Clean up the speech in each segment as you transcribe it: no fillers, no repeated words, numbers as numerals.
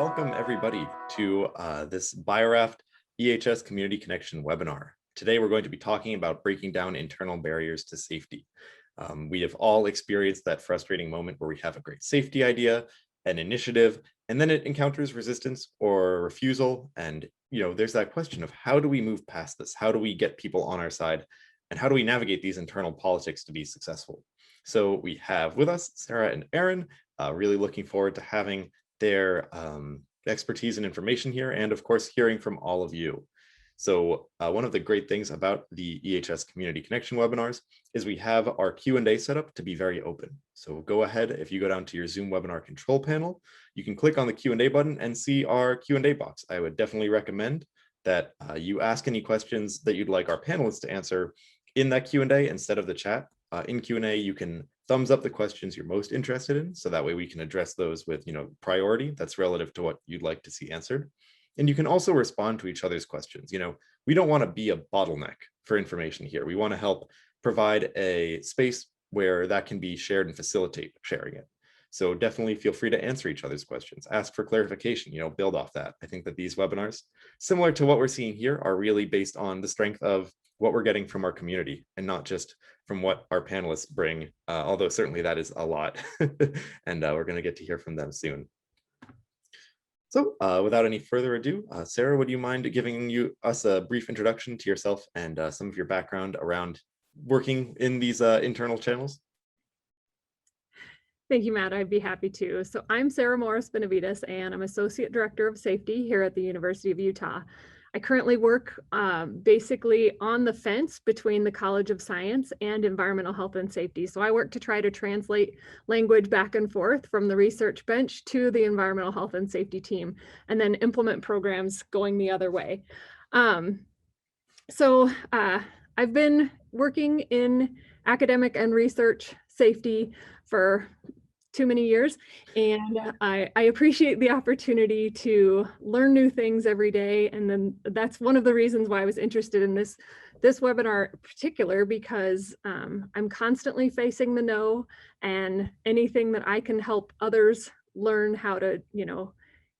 welcome everybody to this BioRAFT EHS Community Connection webinar. Today we're going to be talking about breaking down internal barriers to safety. We have all experienced that frustrating moment where we have a great safety idea, an initiative, and then it encounters resistance or refusal. And there's that question of how do we move past this? How do we get people on our side? And how do we navigate these internal politics to be successful? So we have with us Sarah and Aaron. Really looking forward to having their expertise and information here, and of course, hearing from all of you. So one of the great things about the EHS Community Connection webinars is we have our Q&A set up to be very open. So go ahead, if you go down to your Zoom webinar control panel, you can click on the Q&A button and see our Q&A box. I would definitely recommend that you ask any questions that you'd like our panelists to answer in that Q&A instead of the chat. In Q&A, you can thumbs up the questions you're most interested in, so that way we can address those with priority that's relative to what you'd like to see answered. And you can also respond to each other's questions. We don't want to be a bottleneck for information here. We want to help provide a space where that can be shared and facilitate sharing it. So definitely feel free to answer each other's questions, ask for clarification, build off that. I think that these webinars, similar to what we're seeing here, are really based on the strength of what we're getting from our community and not just from what our panelists bring, although certainly that is a lot. And we're going to get to hear from them soon. So without any further ado, Sarah, would you mind giving us a brief introduction to yourself and some of your background around working in these internal channels? Thank you, Matt. I'd be happy to. So I'm Sarah Morris-Benavides, and I'm Associate Director of Safety here at the University of Utah. I currently work basically on the fence between the College of Science and Environmental Health and Safety. So I work to try to translate language back and forth from the research bench to the Environmental Health and Safety team, and then implement programs going the other way. I've been working in academic and research safety for too many years, and I appreciate the opportunity to learn new things every day. And then that's one of the reasons why I was interested in this webinar in particular, because I'm constantly facing the no, and anything that I can help others learn how to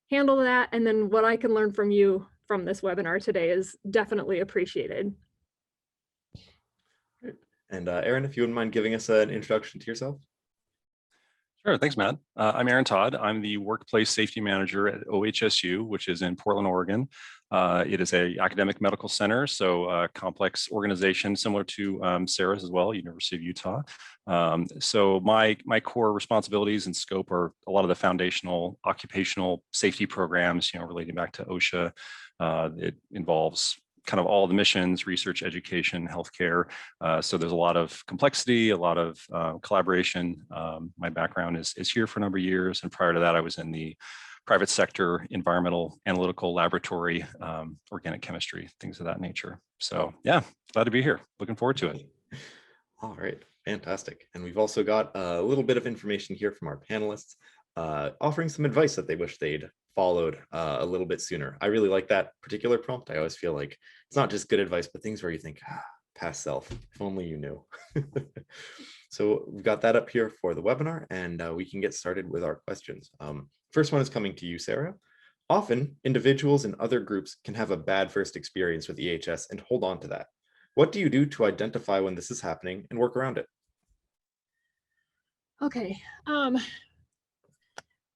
handle that, and then what I can learn from you from this webinar today is definitely appreciated. And Aaron, if you wouldn't mind giving us an introduction to yourself. Sure, thanks, Matt. I'm Aaron Todd. I'm the Workplace Safety Manager at OHSU, which is in Portland, Oregon. It is an academic medical center, so a complex organization similar to Sarah's as well, University of Utah. So my core responsibilities and scope are a lot of the foundational occupational safety programs, relating back to OSHA. It involves kind of all the missions, research, education, healthcare. So there's a lot of complexity, a lot of collaboration. My background is here for a number of years. And prior to that, I was in the private sector, environmental analytical laboratory, organic chemistry, things of that nature. So yeah, glad to be here. Looking forward to it. All right, fantastic. And we've also got a little bit of information here from our panelists, offering some advice that they wish they'd followed a little bit sooner. I really like that particular prompt. I always feel like it's not just good advice, but things where you think, past self, if only you knew. So we've got that up here for the webinar, and we can get started with our questions. First one is coming to you, Sarah. Often, individuals and other groups can have a bad first experience with EHS and hold on to that. What do you do to identify when this is happening and work around it? Okay.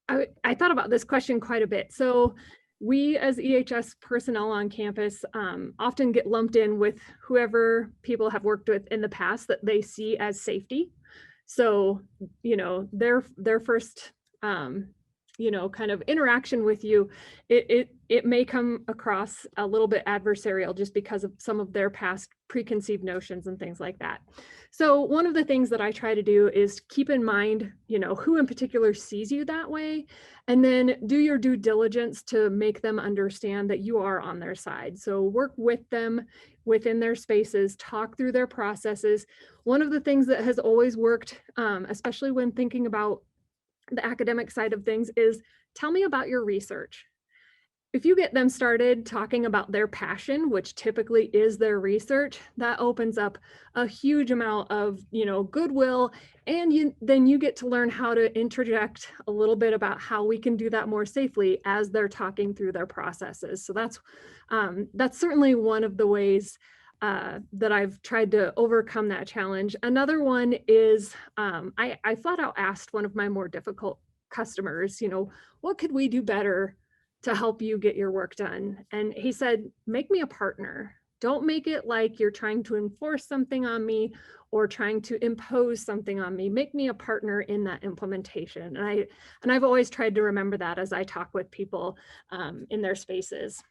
I thought about this question quite a bit. So we as EHS personnel on campus often get lumped in with whoever people have worked with in the past that they see as safety. So, their first, kind of interaction with you, it may come across a little bit adversarial just because of some of their past preconceived notions and things like that. So one of the things that I try to do is keep in mind, who in particular sees you that way, and then do your due diligence to make them understand that you are on their side. So work with them within their spaces, talk through their processes. One of the things that has always worked, especially when thinking about the academic side of things, is tell me about your research. if you get them started talking about their passion, which typically is their research, that opens up a huge amount of, goodwill. And then you get to learn how to interject a little bit about how we can do that more safely as they're talking through their processes. So that's certainly one of the ways that I've tried to overcome that challenge. Another one is I flat out asked one of my more difficult customers, what could we do better to help you get your work done? And he said, make me a partner. Don't make it like you're trying to enforce something on me or trying to impose something on me. Make me a partner in that implementation. And I've always tried to remember that as I talk with people in their spaces.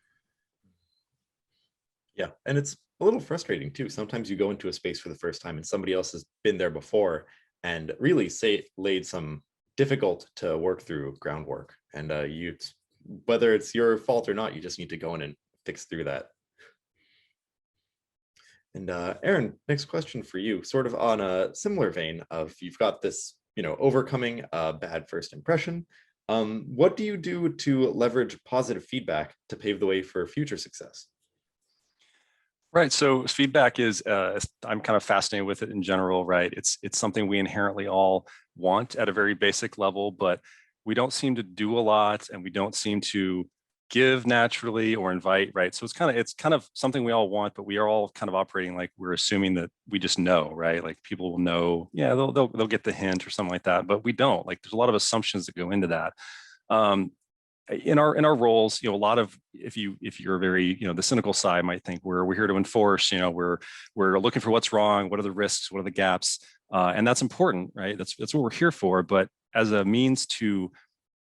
Yeah, and it's a little frustrating too. Sometimes you go into a space for the first time and somebody else has been there before and really laid some difficult to work through groundwork. And whether it's your fault or not, you just need to go in and fix through that. And Aaron, next question for you, sort of on a similar vein of you've got this, overcoming a bad first impression. What do you do to leverage positive feedback to pave the way for future success? Right. So feedback is, I'm kind of fascinated with it in general, right? It's something we inherently all want at a very basic level, but we don't seem to do a lot and we don't seem to give naturally or invite, right? So it's kind of something we all want, but we are all kind of operating like we're assuming that we just know, right? Like people will know, yeah, they'll get the hint or something like that, but we don't. Like there's a lot of assumptions that go into that. In our roles, a lot of if you're very, the cynical side might think we're here to enforce, we're looking for what's wrong, what are the risks, what are the gaps, and that's important, right? That's what we're here for. But as a means to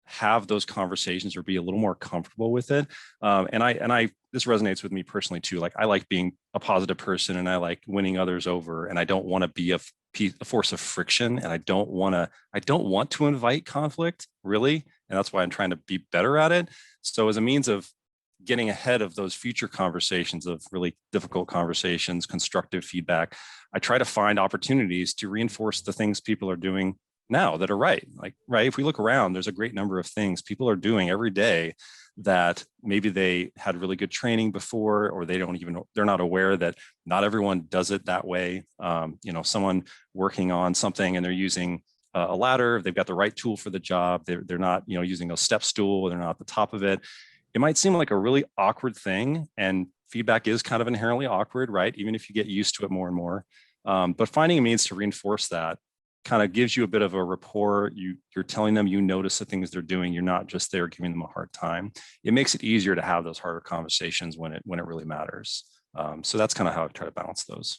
have those conversations or be a little more comfortable with it, and I this resonates with me personally too. Like I like being a positive person and I like winning others over, and I don't want to be a force of friction, and I don't want to invite conflict really. And that's why I'm trying to be better at it. So as a means of getting ahead of those future conversations, of really difficult conversations, constructive feedback, I try to find opportunities to reinforce the things people are doing now that are right. Like, right, if we look around, there's a great number of things people are doing every day that maybe they had really good training before, or they're not aware that not everyone does it that way. Someone working on something and they're using a ladder, they've got the right tool for the job. They're not, using a step stool, they're not at the top of it. It might seem like a really awkward thing, and feedback is kind of inherently awkward, right? Even if you get used to it more and more. But finding a means to reinforce that kind of gives you a bit of a rapport. You're telling them you notice the things they're doing. You're not just there giving them a hard time. It makes it easier to have those harder conversations when it really matters. So that's kind of how I try to balance those.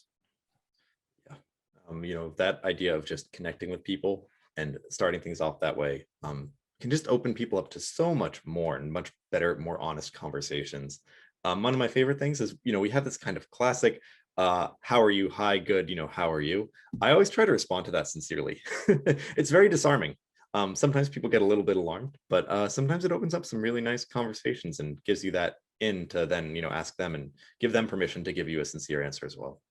That idea of just connecting with people and starting things off that way can just open people up to so much more and much better, more honest conversations. One of my favorite things is, we have this kind of classic, how are you? Hi, good. How are you? I always try to respond to that sincerely. It's very disarming. Sometimes people get a little bit alarmed, but sometimes it opens up some really nice conversations and gives you that in to then, ask them and give them permission to give you a sincere answer as well.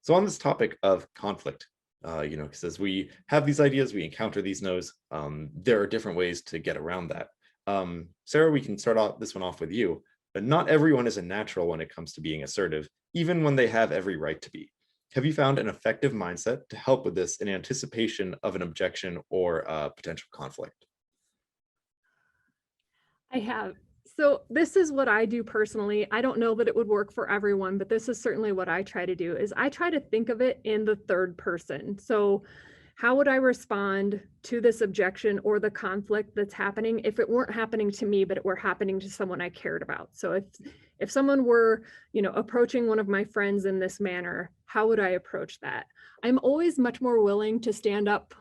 So on this topic of conflict, because as we have these ideas, we encounter these no's, there are different ways to get around that. Sarah, we can start this one off with you, but not everyone is a natural when it comes to being assertive, even when they have every right to be. Have you found an effective mindset to help with this in anticipation of an objection or a potential conflict? I have. So this is what I do personally. I don't know that it would work for everyone, but this is certainly what I try to do, is I try to think of it in the third person. So how would I respond to this objection or the conflict that's happening if it weren't happening to me, but it were happening to someone I cared about? So if someone were, approaching one of my friends in this manner, how would I approach that? I'm always much more willing to stand up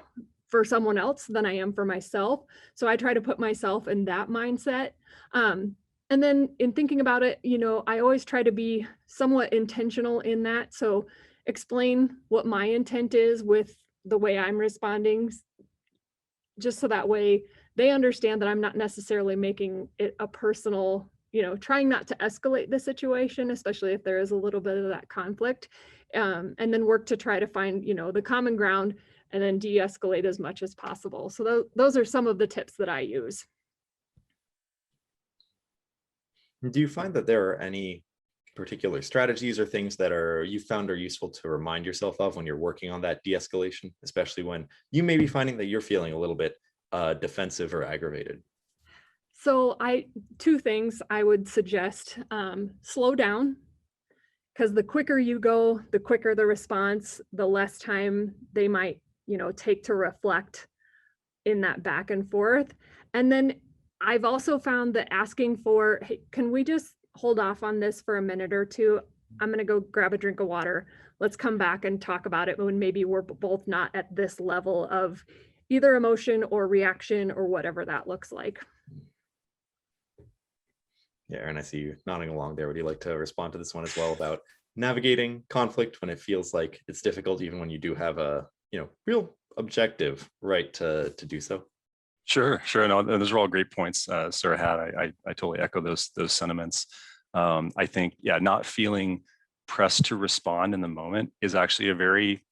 for someone else than I am for myself. So I try to put myself in that mindset. And then in thinking about it, I always try to be somewhat intentional in that. So explain what my intent is with the way I'm responding, just so that way they understand that I'm not necessarily making it a personal, trying not to escalate the situation, especially if there is a little bit of that conflict, and then work to try to find, the common ground and then de-escalate as much as possible. So those are some of the tips that I use. Do you find that there are any particular strategies or things that you found are useful to remind yourself of when you're working on that de-escalation, especially when you may be finding that you're feeling a little bit defensive or aggravated? So two things I would suggest. Slow down, because the quicker you go, the quicker the response, the less time they might, take to reflect in that back and forth. And then I've also found that asking for, hey, can we just hold off on this for a minute or two? I'm going to go grab a drink of water. Let's come back and talk about it when maybe we're both not at this level of either emotion or reaction or whatever that looks like. Yeah, Aaron, I see you nodding along there. Would you like to respond to this one as well about navigating conflict when it feels like it's difficult, even when you do have a real objective right to do so? Sure. No, those are all great points, Sarah had. I totally echo those sentiments. I think, not feeling pressed to respond in the moment is actually a very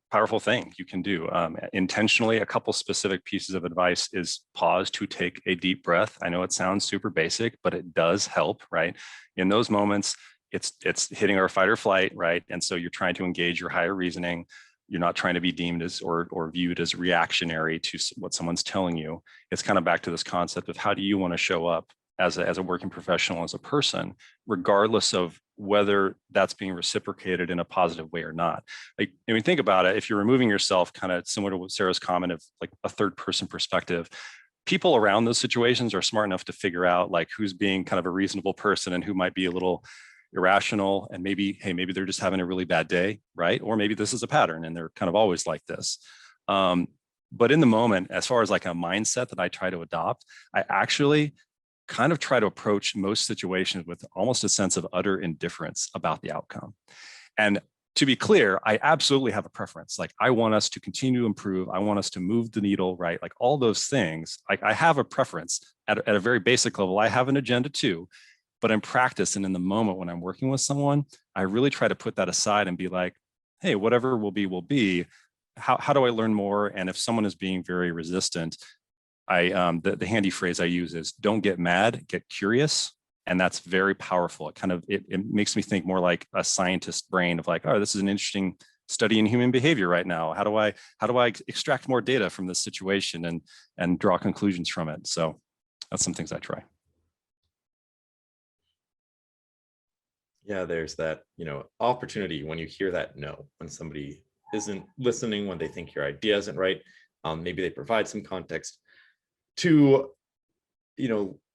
powerful thing you can do. Intentionally, a couple specific pieces of advice is pause to take a deep breath. I know it sounds super basic, but it does help, right? In those moments, it's hitting our fight or flight, right? And so you're trying to engage your higher reasoning. You're not trying to be deemed as or viewed as reactionary to what someone's telling you. It's kind of back to this concept of how do you want to show up as a working professional, as a person, regardless of whether that's being reciprocated in a positive way or not. Like, when you think about it, if you're removing yourself, kind of similar to what Sarah's comment of like a third person perspective, people around those situations are smart enough to figure out like who's being kind of a reasonable person and who might be a little irrational, and maybe they're just having a really bad day, right? Or maybe this is a pattern and they're kind of always like this. But in the moment, as far as like a mindset that I try to adopt, I actually kind of try to approach most situations with almost a sense of utter indifference about the outcome. And to be clear, I absolutely have a preference. Like, I want us to continue to improve. I want us to move the needle, right? Like all those things, like I have a preference at a very basic level. I have an agenda too, but in practice and in the moment when I'm working with someone, I really try to put that aside and be like, hey, whatever will be. How do I learn more? And if someone is being very resistant, the handy phrase I use is don't get mad, get curious. And that's very powerful. It makes me think more like a scientist brain of like, oh, this is an interesting study in human behavior right now. How do I extract more data from this situation and draw conclusions from it? So that's some things I try. Yeah, there's that, opportunity when you hear that no, when somebody isn't listening, when they think your idea isn't right, maybe they provide some context to,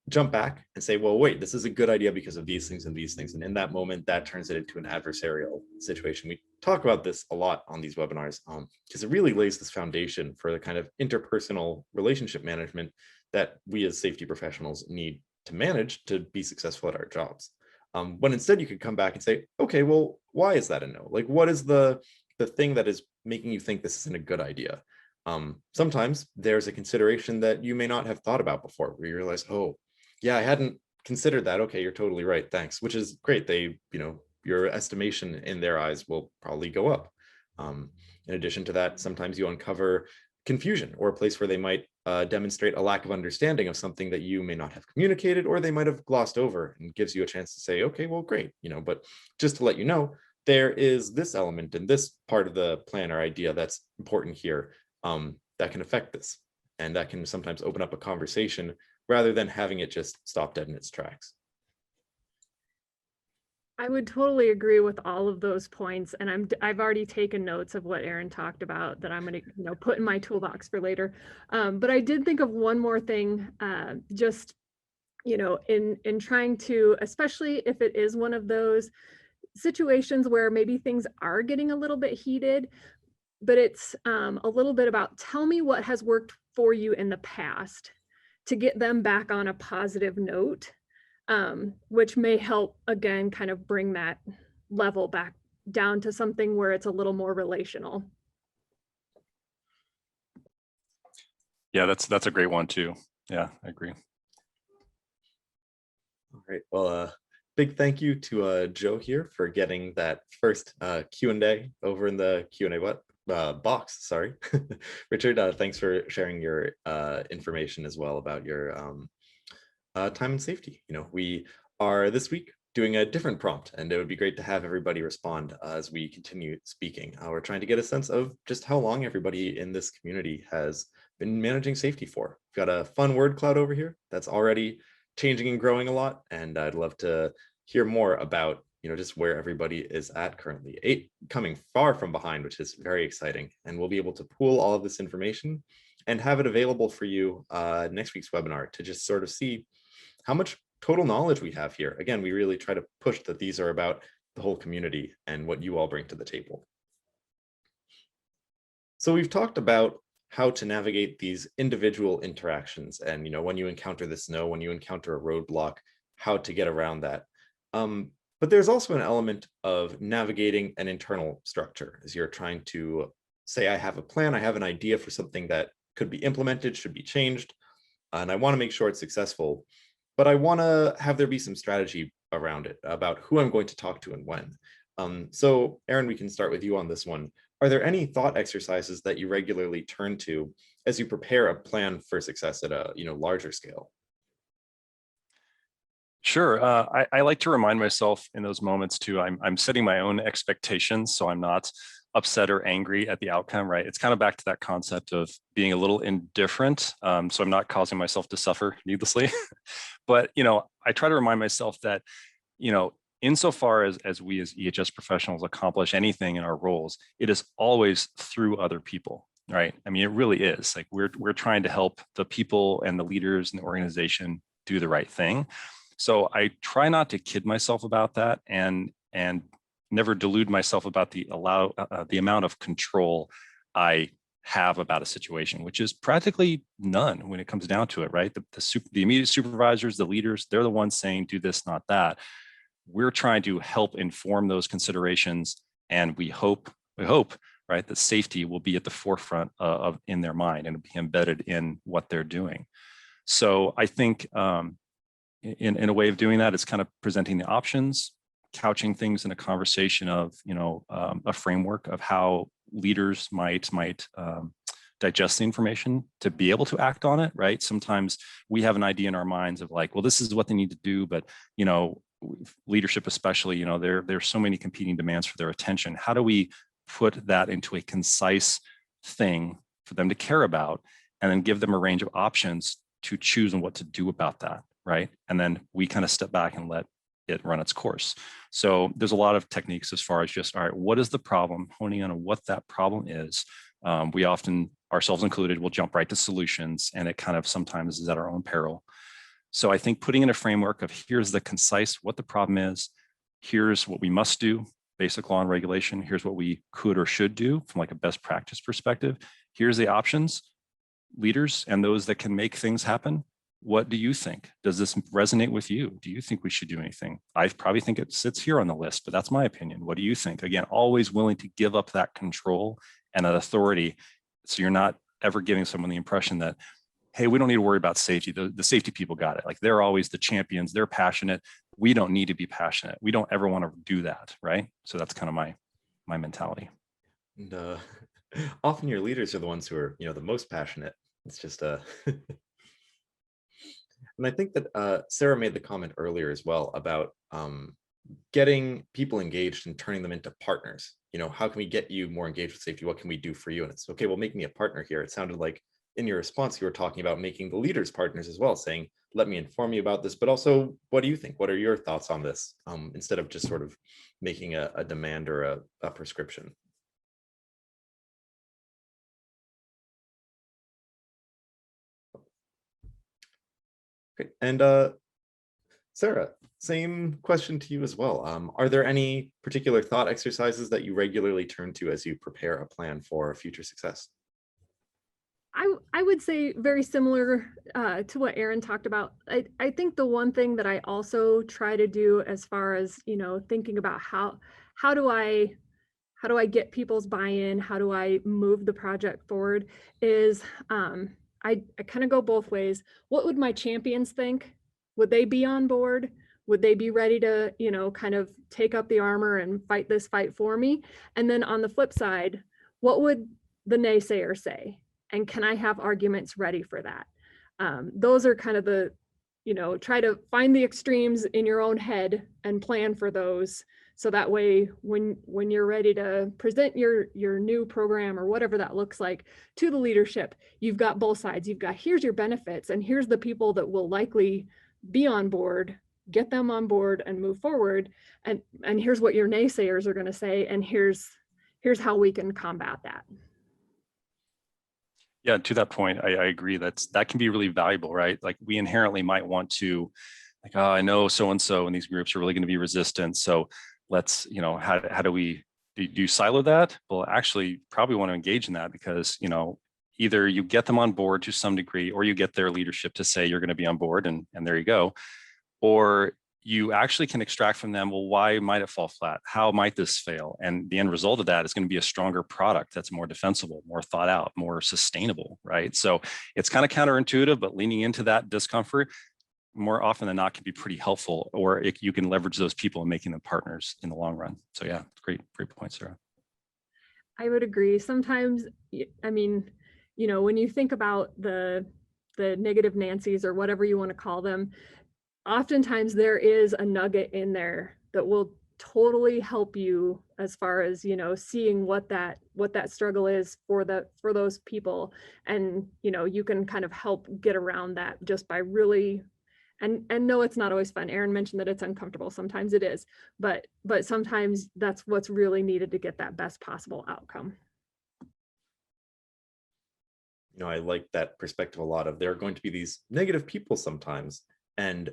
jump back and say, well, wait, this is a good idea because of these things and these things. And in that moment, that turns it into an adversarial situation. We talk about this a lot on these webinars because it really lays this foundation for the kind of interpersonal relationship management that we as safety professionals need to manage to be successful at our jobs. When instead you could come back and say, okay, well, why is that a no? Like, what is the thing that is making you think this isn't a good idea? Sometimes there's a consideration that you may not have thought about before, where you realize, oh, yeah, I hadn't considered that. Okay, you're totally right. Thanks, which is great. Your estimation in their eyes will probably go up. In addition to that, sometimes you uncover confusion or a place where they might demonstrate a lack of understanding of something that you may not have communicated, or they might have glossed over, and gives you a chance to say, okay, well, great, but just to let you know, there is this element in this part of the plan or idea that's important here that can affect this. And that can sometimes open up a conversation rather than having it just stop dead in its tracks. I would totally agree with all of those points, and I've already taken notes of what Aaron talked about that I'm going to put in my toolbox for later. But I did think of one more thing, just in trying to, especially if it is one of those situations where maybe things are getting a little bit heated, but it's a little bit about tell me what has worked for you in the past to get them back on a positive note. Which may help, again, kind of bring that level back down to something where it's a little more relational. Yeah, that's a great one too. Yeah, I agree. All right, well, big thank you to Joe here for getting that first Q&A over in the Q&A box, sorry. Richard, thanks for sharing your information as well about your time and safety. We are this week doing a different prompt, and it would be great to have everybody respond as we continue speaking. We're trying to get a sense of just how long everybody in this community has been managing safety for. We've got a fun word cloud over here that's already changing and growing a lot, and I'd love to hear more about just where everybody is at currently. 8 coming far from behind, which is very exciting, and we'll be able to pool all of this information and have it available for you next week's webinar to just sort of see how much total knowledge we have here. Again, we really try to push that these are about the whole community and what you all bring to the table. So we've talked about how to navigate these individual interactions, and when you encounter the snow, when you encounter a roadblock, how to get around that. But there's also an element of navigating an internal structure as you're trying to say, I have a plan, I have an idea for something that could be implemented, should be changed, and I want to make sure it's successful, but I want to have there be some strategy around it about who I'm going to talk to and when. So Aaron, we can start with you on this one. Are there any thought exercises that you regularly turn to as you prepare a plan for success at a larger scale? Sure. I like to remind myself in those moments too, I'm setting my own expectations, so I'm not upset or angry at the outcome, right? It's kind of back to that concept of being a little indifferent. So I'm not causing myself to suffer needlessly. But, I try to remind myself that, insofar as we as EHS professionals accomplish anything in our roles, it is always through other people, right? I mean, it really is. Like we're trying to help the people and the leaders in the organization do the right thing. So I try not to kid myself about that and never delude myself about the amount of control I have about a situation, which is practically none when it comes down to it, right? The immediate supervisors, the leaders, they're the ones saying, do this, not that. We're trying to help inform those considerations, and we hope, right, that safety will be at the forefront of in their mind and be embedded in what they're doing. So I think in a way of doing that, it's kind of presenting the options, couching things in a conversation of, a framework of how leaders might digest the information to be able to act on it, right? Sometimes we have an idea in our minds of like, well, this is what they need to do, but, leadership especially, there's so many competing demands for their attention. How do we put that into a concise thing for them to care about, and then give them a range of options to choose on what to do about that, right? And then we kind of step back and let it run its course. So there's a lot of techniques as far as just, all right, what is the problem? Honing in on what that problem is. We often, ourselves included, will jump right to solutions, and it kind of sometimes is at our own peril. So I think putting in a framework of here's the concise, what the problem is, here's what we must do, basic law and regulation, here's what we could or should do from like a best practice perspective, here's the options, leaders and those that can make things happen. What do you think? Does this resonate with you? Do you think we should do anything? I probably think it sits here on the list, but that's my opinion. What do you think? Again, always willing to give up that control and that authority, so you're not ever giving someone the impression that, hey, we don't need to worry about safety. The safety people got it. Like they're always the champions. They're passionate. We don't need to be passionate. We don't ever want to do that, right? So that's kind of my mentality. And often your leaders are the ones who are, the most passionate. It's just and I think that Sarah made the comment earlier as well about getting people engaged and turning them into partners. How can we get you more engaged with safety? What can we do for you? And it's okay, well, make me a partner here. It sounded like in your response, you were talking about making the leaders partners as well, saying, let me inform you about this, but also, what do you think? What are your thoughts on this? Instead of just sort of making a demand or a prescription. Okay, and Sarah, same question to you as well. Are there any particular thought exercises that you regularly turn to as you prepare a plan for future success? I would say very similar to what Aaron talked about. I think the one thing that I also try to do as far as, thinking about how do I get people's buy-in, how do I move the project forward, is I kind of go both ways. What would my champions think? Would they be on board? Would they be ready to, kind of take up the armor and fight this fight for me? And then on the flip side, what would the naysayer say? And can I have arguments ready for that? Those are kind of the try to find the extremes in your own head and plan for those. So that way, when you're ready to present your new program or whatever that looks like to the leadership, you've got both sides. You've got, here's your benefits, and here's the people that will likely be on board, get them on board and move forward. And here's what your naysayers are going to say. And here's how we can combat that. Yeah, to that point, I agree. That can be really valuable, right? Like we inherently might want to, like, oh, I know so-and-so in these groups are really going to be resistant. So let's, how do you silo that? Well, actually probably want to engage in that because, either you get them on board to some degree, or you get their leadership to say you're going to be on board, and there you go. Or you actually can extract from them, well, why might it fall flat? How might this fail? And the end result of that is going to be a stronger product that's more defensible, more thought out, more sustainable, right? So it's kind of counterintuitive, but leaning into that discomfort more often than not can be pretty helpful, or you can leverage those people and making them partners in the long run. So yeah, great point, Sarah. I would agree. Sometimes, I mean, when you think about the negative Nancys or whatever you want to call them, oftentimes there is a nugget in there that will totally help you as far as, seeing what that struggle is for those people. And, you can kind of help get around that just by really, and no, it's not always fun. Aaron mentioned that it's uncomfortable. Sometimes it is, but sometimes that's what's really needed to get that best possible outcome. I like that perspective a lot. Of there are going to be these negative people sometimes, and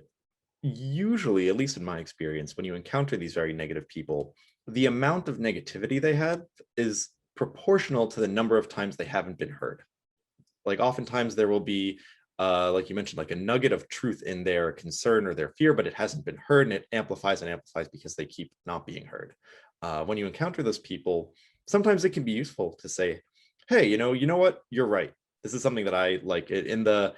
usually, at least in my experience, when you encounter these very negative people, the amount of negativity they have is proportional to the number of times they haven't been heard. Like oftentimes there will be, like you mentioned, like a nugget of truth in their concern or their fear, but it hasn't been heard, and it amplifies and amplifies because they keep not being heard. When you encounter those people, sometimes it can be useful to say, hey, you know what, you're right. This is something that I like. In the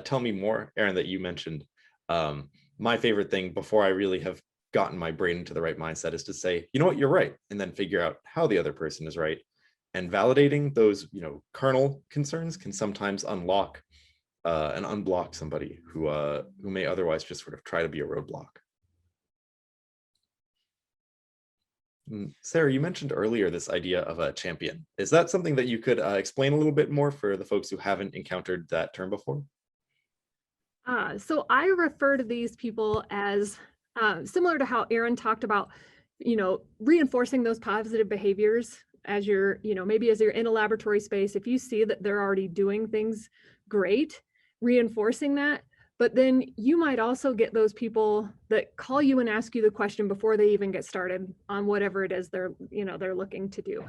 tell me more, Aaron, that you mentioned, my favorite thing before I really have gotten my brain into the right mindset is to say, you know what, you're right, and then figure out how the other person is right. And validating those, kernel concerns can sometimes unlock and unblock somebody who may otherwise just sort of try to be a roadblock. Sarah, you mentioned earlier this idea of a champion. Is that something that you could explain a little bit more for the folks who haven't encountered that term before? So I refer to these people as similar to how Aaron talked about, reinforcing those positive behaviors as you're, maybe as you're in a laboratory space. If you see that they're already doing things great, reinforcing that. But then you might also get those people that call you and ask you the question before they even get started on whatever it is they're looking to do.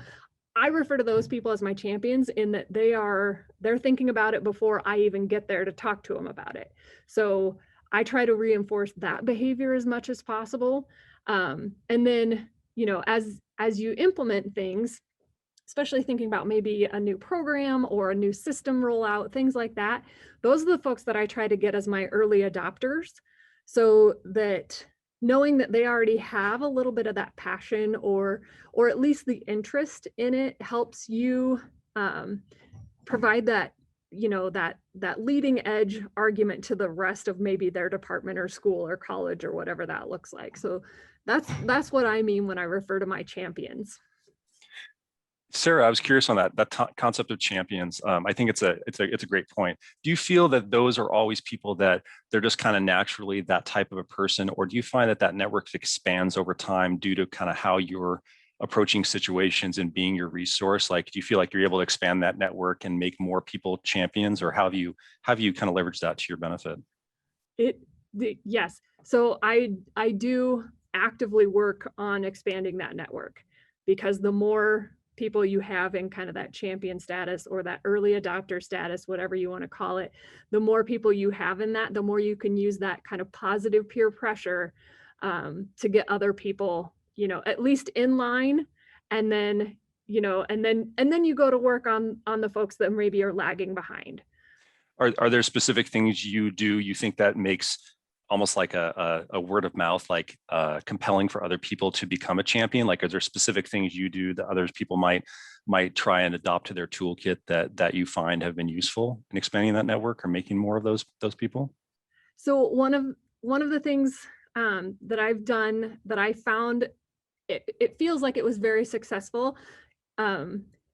I refer to those people as my champions in that they're thinking about it before I even get there to talk to them about it. So I try to reinforce that behavior as much as possible. And then, as you implement things, especially thinking about maybe a new program or a new system rollout, things like that, those are the folks that I try to get as my early adopters, so that knowing that they already have a little bit of that passion or at least the interest in it helps you provide that, that leading edge argument to the rest of maybe their department or school or college or whatever that looks like. So that's what I mean when I refer to my champions. Sarah, I was curious on that concept of champions. I think it's a great point. Do you feel that those are always people that they're just kind of naturally that type of a person, or do you find that network expands over time due to kind of how you're approaching situations and being your resource? Like, do you feel like you're able to expand that network and make more people champions, or how have you kind of leveraged that to your benefit? Yes. So I do actively work on expanding that network, because the more people you have in kind of that champion status or that early adopter status, whatever you want to call it, the more people you have in that, the more you can use that kind of positive peer pressure to get other people, at least in line. And then, and then you go to work on the folks that maybe are lagging behind. Are there specific things you do, you think that makes almost like a word of mouth, like compelling for other people to become a champion? Like, are there specific things you do that others people might try and adopt to their toolkit that you find have been useful in expanding that network or making more of those people? So one of the things that I've done that I found it feels like it was very successful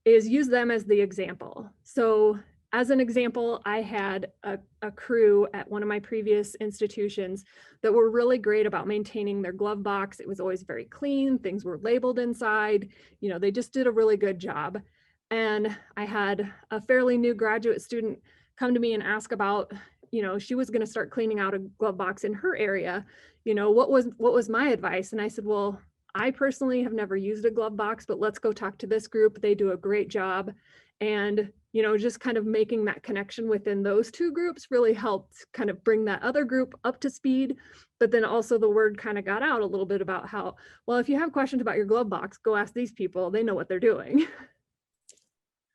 is use them as the example. So as an example, I had a crew at one of my previous institutions that were really great about maintaining their glove box. It was always very clean. Things were labeled inside. You know, they just did a really good job. And I had a fairly new graduate student come to me and ask about, you know, she was going to start cleaning out a glove box in her area. You know, what was my advice? And I said, well, I personally have never used a glove box, but let's go talk to this group. They do a great job. And, you know, just kind of making that connection within those two groups really helped kind of bring that other group up to speed. But then also the word kind of got out a little bit about how, well, if you have questions about your glove box, go ask these people. They know what they're doing.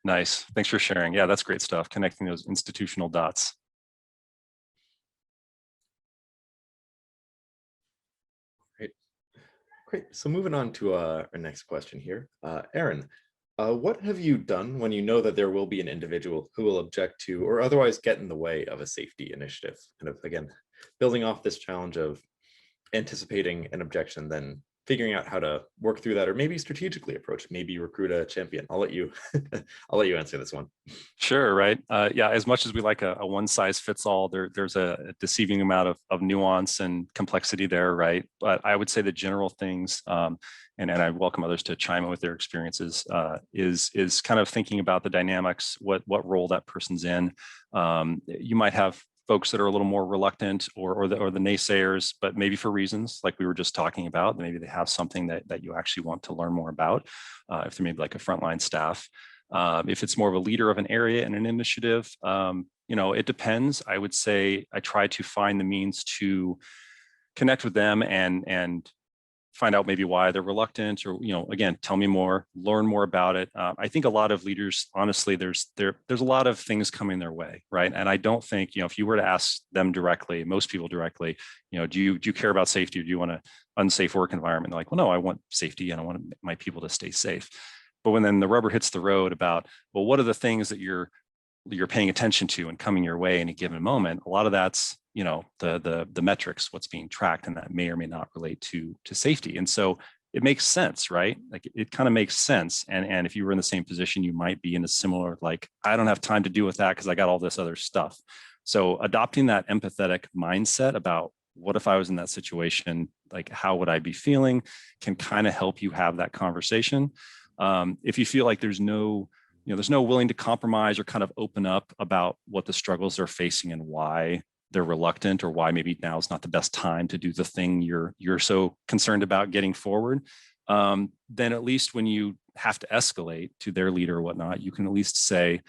Nice. Thanks for sharing. Yeah, that's great stuff. Connecting those institutional dots. Great. So moving on to our next question here. Aaron, what have you done when you know that there will be an individual who will object to or otherwise get in the way of a safety initiative? Kind of, again, building off this challenge of anticipating an objection, then figuring out how to work through that, or maybe strategically approach, maybe recruit a champion. I'll let you answer this one. Sure, right. Yeah, as much as we like a one size fits all, there's a deceiving amount of nuance and complexity there, right? But I would say the general things, and I welcome others to chime in with their experiences, is kind of thinking about the dynamics, what role that person's in. You might have folks that are a little more reluctant or the naysayers, but maybe for reasons like we were just talking about, maybe they have something that you actually want to learn more about. If they're maybe like a frontline staff. If it's more of a leader of an area and an initiative, you know, it depends. I would say I try to find the means to connect with them and find out maybe why they're reluctant, or, you know, again, tell me more, learn more about it. I think a lot of leaders, honestly, there's a lot of things coming their way, right? And I don't think, you know, if you were to ask them directly, most people directly, you know, do you care about safety, or do you want an unsafe work environment? They're like, well, no, I want safety and I want my people to stay safe. But when then the rubber hits the road about, well, what are the things that you're paying attention to and coming your way in a given moment, a lot of that's, you know, the metrics, what's being tracked, and that may or may not relate to safety. And so it makes sense, right? Like it kind of makes sense. And if you were in the same position, you might be in a similar, like, I don't have time to deal with that because I got all this other stuff. So adopting that empathetic mindset about what if I was in that situation, like how would I be feeling, can kind of help you have that conversation. If you feel like there's no willing to compromise or kind of open up about what the struggles they're facing and why they're reluctant, or why maybe now is not the best time to do the thing you're so concerned about getting forward, then at least when you have to escalate to their leader or whatnot, you can at least say,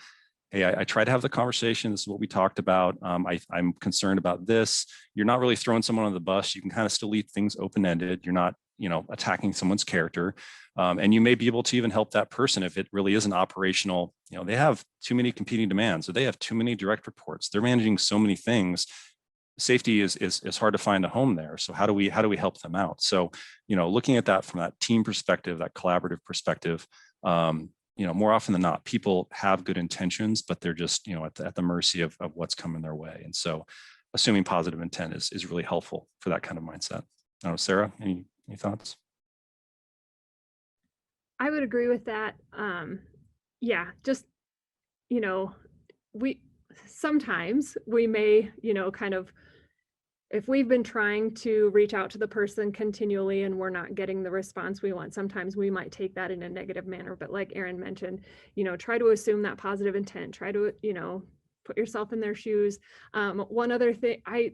hey, I tried to have the conversation. This is what we talked about. I'm concerned about this. You're not really throwing someone on the bus. You can kind of still leave things open-ended. You're not, you know, attacking someone's character. And you may be able to even help that person if it really is an operational, you know, they have too many competing demands, or they have too many direct reports. They're managing so many things. Safety is hard to find a home there. So how do we help them out? So, you know, looking at that from that team perspective, that collaborative perspective, you know, more often than not, people have good intentions, but they're just, you know, at the mercy of what's coming their way. And so assuming positive intent is really helpful for that kind of mindset. I don't know, Sarah, any thoughts? I would agree with that. Yeah, just, you know, sometimes we may, you know, kind of, if we've been trying to reach out to the person continually and we're not getting the response we want, sometimes we might take that in a negative manner. But like Aaron mentioned, you know, try to assume that positive intent, try to, you know, put yourself in their shoes. One other thing, I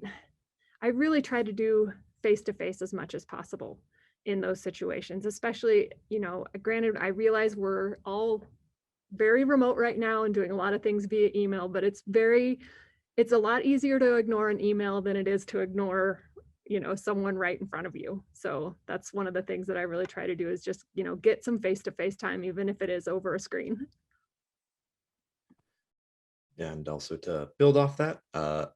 really try to do face-to-face as much as possible in those situations, especially, you know, granted, I realize we're all very remote right now and doing a lot of things via email, but it's a lot easier to ignore an email than it is to ignore, you know, someone right in front of you. So that's one of the things that I really try to do, is just, you know, get some face-to-face time, even if it is over a screen. And also to build off that,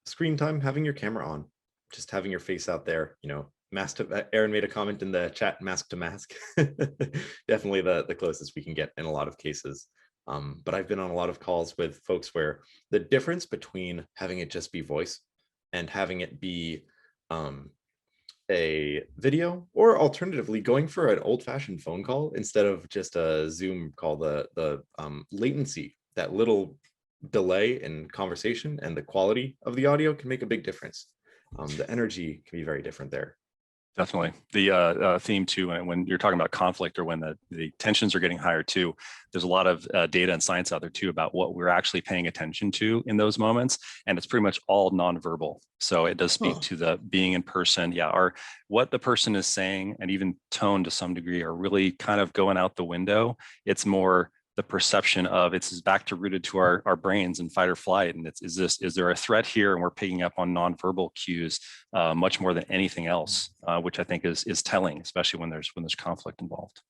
screen time, having your camera on, just having your face out there, you know, mask to, Aaron made a comment in the chat, mask to mask. Definitely the closest we can get in a lot of cases. But I've been on a lot of calls with folks where the difference between having it just be voice and having it be a video, or alternatively going for an old-fashioned phone call instead of just a Zoom call. The latency, that little delay in conversation and the quality of the audio can make a big difference. The energy can be very different there. Definitely. The theme too, when you're talking about conflict or when the tensions are getting higher too, there's a lot of data and science out there too about what we're actually paying attention to in those moments. And it's pretty much all nonverbal. So it does speak to the being in person. Yeah, or what the person is saying and even tone to some degree are really kind of going out the window. It's more the perception of it's back to rooted to our brains and fight or flight. And is there a threat here? And we're picking up on nonverbal cues much more than anything else, which I think is telling, especially when there's conflict involved.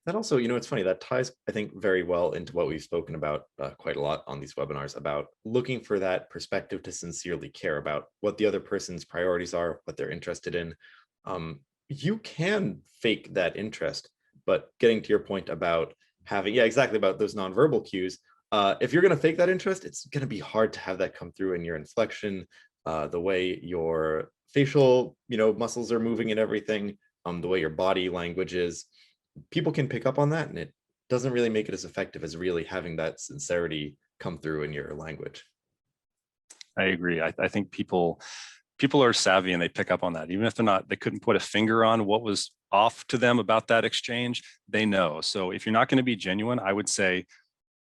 That also, it's funny, that ties, I think, very well into what we've spoken about quite a lot on these webinars, about looking for that perspective to sincerely care about what the other person's priorities are, what they're interested in. You can fake that interest. But getting to your point about having, yeah, exactly, about those nonverbal cues, if you're going to fake that interest, it's going to be hard to have that come through in your inflection, the way your facial, muscles are moving and everything, the way your body language is. People can pick up on that, and it doesn't really make it as effective as really having that sincerity come through in your language. I agree. I think people are savvy and they pick up on that. Even if they couldn't put a finger on what was off to them about that exchange, they know. So if you're not going to be genuine, I would say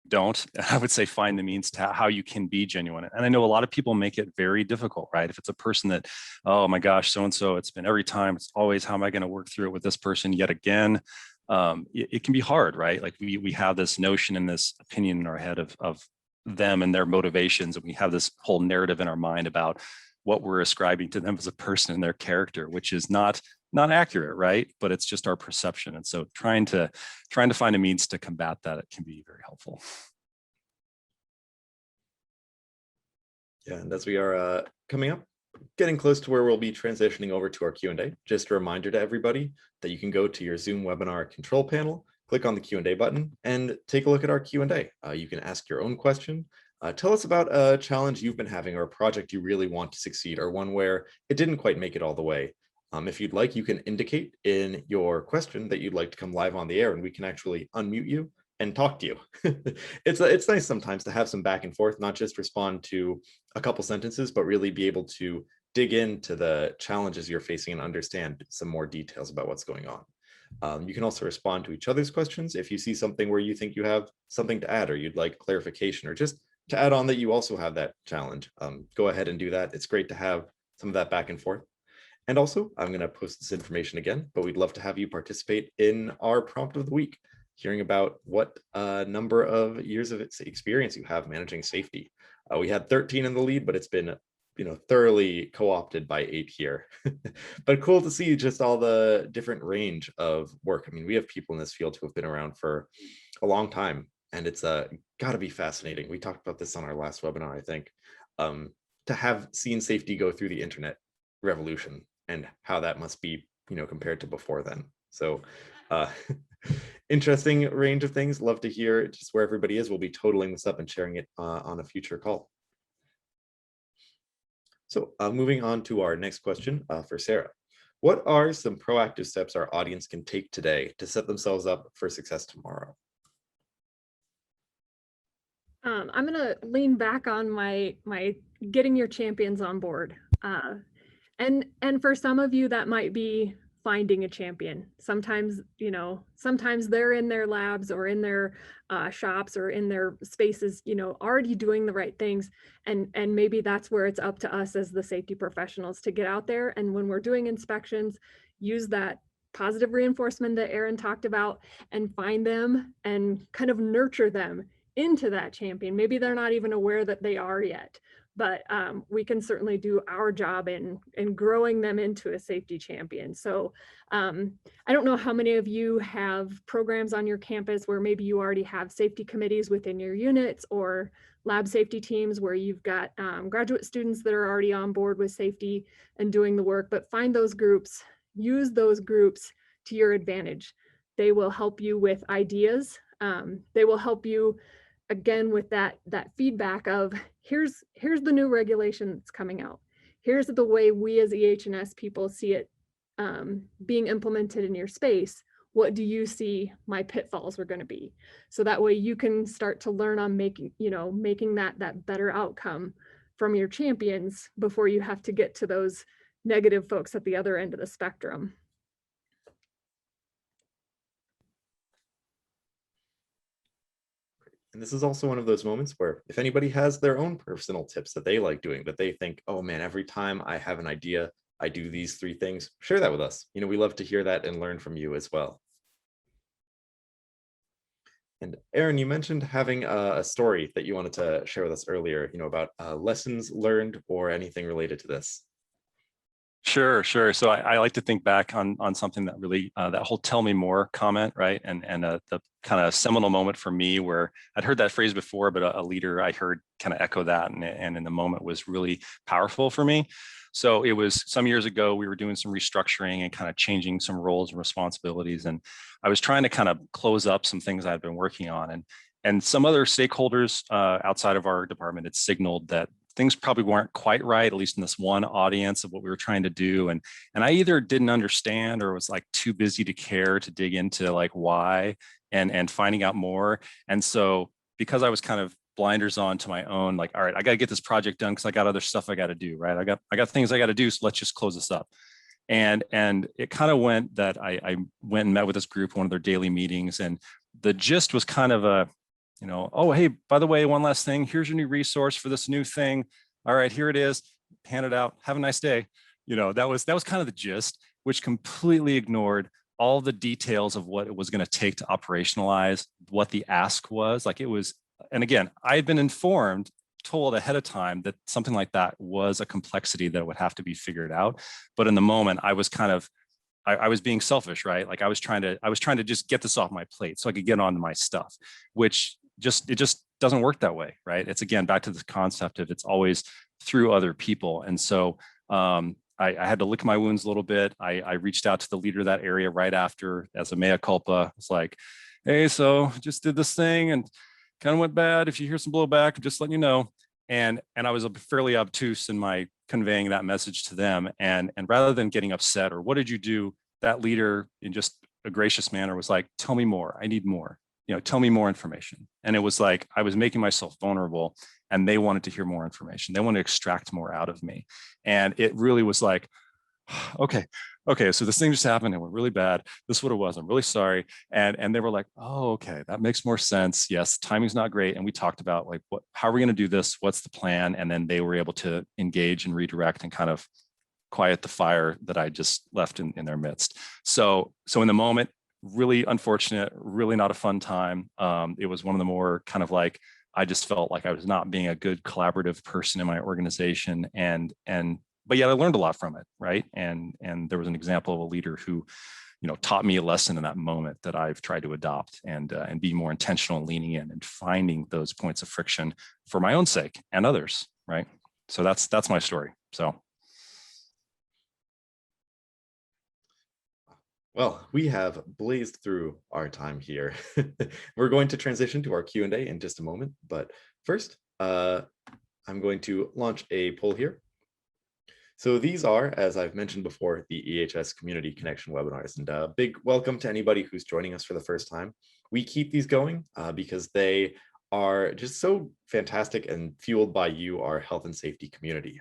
don't. I would say find the means to how you can be genuine. And I know a lot of people make it very difficult, right? If it's a person that, oh my gosh, so-and-so, it's been every time, it's always, how am I going to work through it with this person yet again? It can be hard, right? Like we have this notion and this opinion in our head of them and their motivations. And we have this whole narrative in our mind about what we're ascribing to them as a person and their character, which is not accurate, right? But it's just our perception. And so trying to find a means to combat that, it can be very helpful. Yeah, and as we are coming up, getting close to where we'll be transitioning over to our Q&A, just a reminder to everybody that you can go to your Zoom webinar control panel, click on the Q&A button, and take a look at our Q&A. You can ask your own question. Tell us about a challenge you've been having, or a project you really want to succeed, or one where it didn't quite make it all the way. If you'd like, you can indicate in your question that you'd like to come live on the air, and we can actually unmute you and talk to you. It's nice sometimes to have some back and forth, not just respond to a couple sentences, but really be able to dig into the challenges you're facing and understand some more details about what's going on. You can also respond to each other's questions if you see something where you think you have something to add, or you'd like clarification, or just to add on that you also have that challenge. Go ahead and do that. It's great to have some of that back and forth. And also, I'm going to post this information again, but we'd love to have you participate in our prompt of the week, hearing about what number of years of experience you have managing safety. We had 13 in the lead, but it's been thoroughly co-opted by 8 here. But cool to see just all the different range of work. I mean, we have people in this field who have been around for a long time, and it's got to be fascinating. We talked about this on our last webinar, I think, to have seen safety go through the internet revolution and how that must be, compared to before then. So interesting range of things. Love to hear just where everybody is. We'll be totaling this up and sharing it on a future call. So moving on to our next question for Sarah. What are some proactive steps our audience can take today to set themselves up for success tomorrow? I'm going to lean back on my getting your champions on board. And for some of you, that might be finding a champion. Sometimes, sometimes they're in their labs or in their shops or in their spaces, already doing the right things. And maybe that's where it's up to us as the safety professionals to get out there. And when we're doing inspections, use that positive reinforcement that Aaron talked about and find them and kind of nurture them into that champion. Maybe they're not even aware that they are yet, but we can certainly do our job in growing them into a safety champion. So I don't know how many of you have programs on your campus where maybe you already have safety committees within your units, or lab safety teams where you've got graduate students that are already on board with safety and doing the work, but find those groups, use those groups to your advantage. They will help you with ideas. They will help you again, with that feedback of here's the new regulation that's coming out. Here's the way we as EH&S people see it being implemented in your space. What do you see my pitfalls are going to be? So that way you can start to learn on making that better outcome from your champions before you have to get to those negative folks at the other end of the spectrum. And this is also one of those moments where if anybody has their own personal tips that they like doing, that they think, oh man, every time I have an idea, I do these 3 things, share that with us. We love to hear that and learn from you as well. And Aaron, you mentioned having a story that you wanted to share with us earlier, about lessons learned or anything related to this. Sure. So I like to think back on something that really, that whole "tell me more" comment, right? And the kind of seminal moment for me where I'd heard that phrase before, but a leader I heard kind of echo that, and in the moment was really powerful for me. So it was some years ago, we were doing some restructuring and kind of changing some roles and responsibilities. And I was trying to kind of close up some things I'd been working on. And some other stakeholders outside of our department had signaled that things probably weren't quite right, at least in this one audience of what we were trying to do. And I either didn't understand or was like too busy to care to dig into like why and finding out more. And so because I was kind of blinders on to my own, like, all right, I got to get this project done because I got other stuff I got to do, right? I got things I got to do. So let's just close this up. And it kind of went that I went and met with this group, one of their daily meetings. And the gist was kind of a, oh, hey, by the way, one last thing, here's your new resource for this new thing. All right, here it is, hand it out, have a nice day. That was kind of the gist, which completely ignored all the details of what it was going to take to operationalize what the ask was. Like it was, and again, I had been told ahead of time that something like that was a complexity that would have to be figured out. But in the moment, I was kind of, I was being selfish, right? Like I was trying to just get this off my plate so I could get on to my stuff, which it just doesn't work that way, right? It's again, back to this concept of it's always through other people. And so I had to lick my wounds a little bit. I reached out to the leader of that area right after as a mea culpa. It's like, hey, so just did this thing and kind of went bad. If you hear some blowback, just letting you know. And I was fairly obtuse in my conveying that message to them. And rather than getting upset or what did you do, that leader in just a gracious manner was like, tell me more. I need more. Tell me more information. And it was like, I was making myself vulnerable and they wanted to hear more information. They wanted to extract more out of me. And it really was like, okay, so this thing just happened. It went really bad. This is what it was. I'm really sorry. And they were like, oh, okay, that makes more sense. Yes, timing's not great. And we talked about like, how are we going to do this? What's the plan? And then they were able to engage and redirect and kind of quiet the fire that I just left in their midst. So in the moment, really unfortunate, really not a fun time. It was one of the more kind of like, I just felt like I was not being a good collaborative person in my organization. But yet I learned a lot from it, right? And there was an example of a leader who, taught me a lesson in that moment that I've tried to adopt and be more intentional in leaning in and finding those points of friction for my own sake and others, right? So that's my story. So. Well, we have blazed through our time here. We're going to transition to our Q&A in just a moment, but first, I'm going to launch a poll here. So these are, as I've mentioned before, the EHS Community Connection webinars, and a big welcome to anybody who's joining us for the first time. We keep these going because they are just so fantastic and fueled by you, our health and safety community,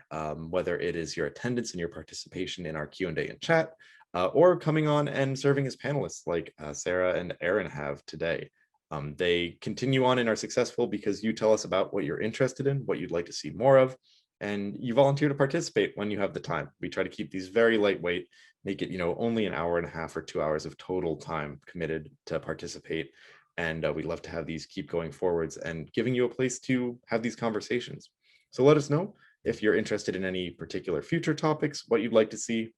whether it is your attendance and your participation in our Q&A and chat, or coming on and serving as panelists like Sarah and Aaron have today. They continue on and are successful because you tell us about what you're interested in, what you'd like to see more of, and you volunteer to participate when you have the time. We try to keep these very lightweight, make it only an hour and a half or 2 hours of total time committed to participate. And we'd love to have these keep going forwards and giving you a place to have these conversations. So let us know if you're interested in any particular future topics, what you'd like to see,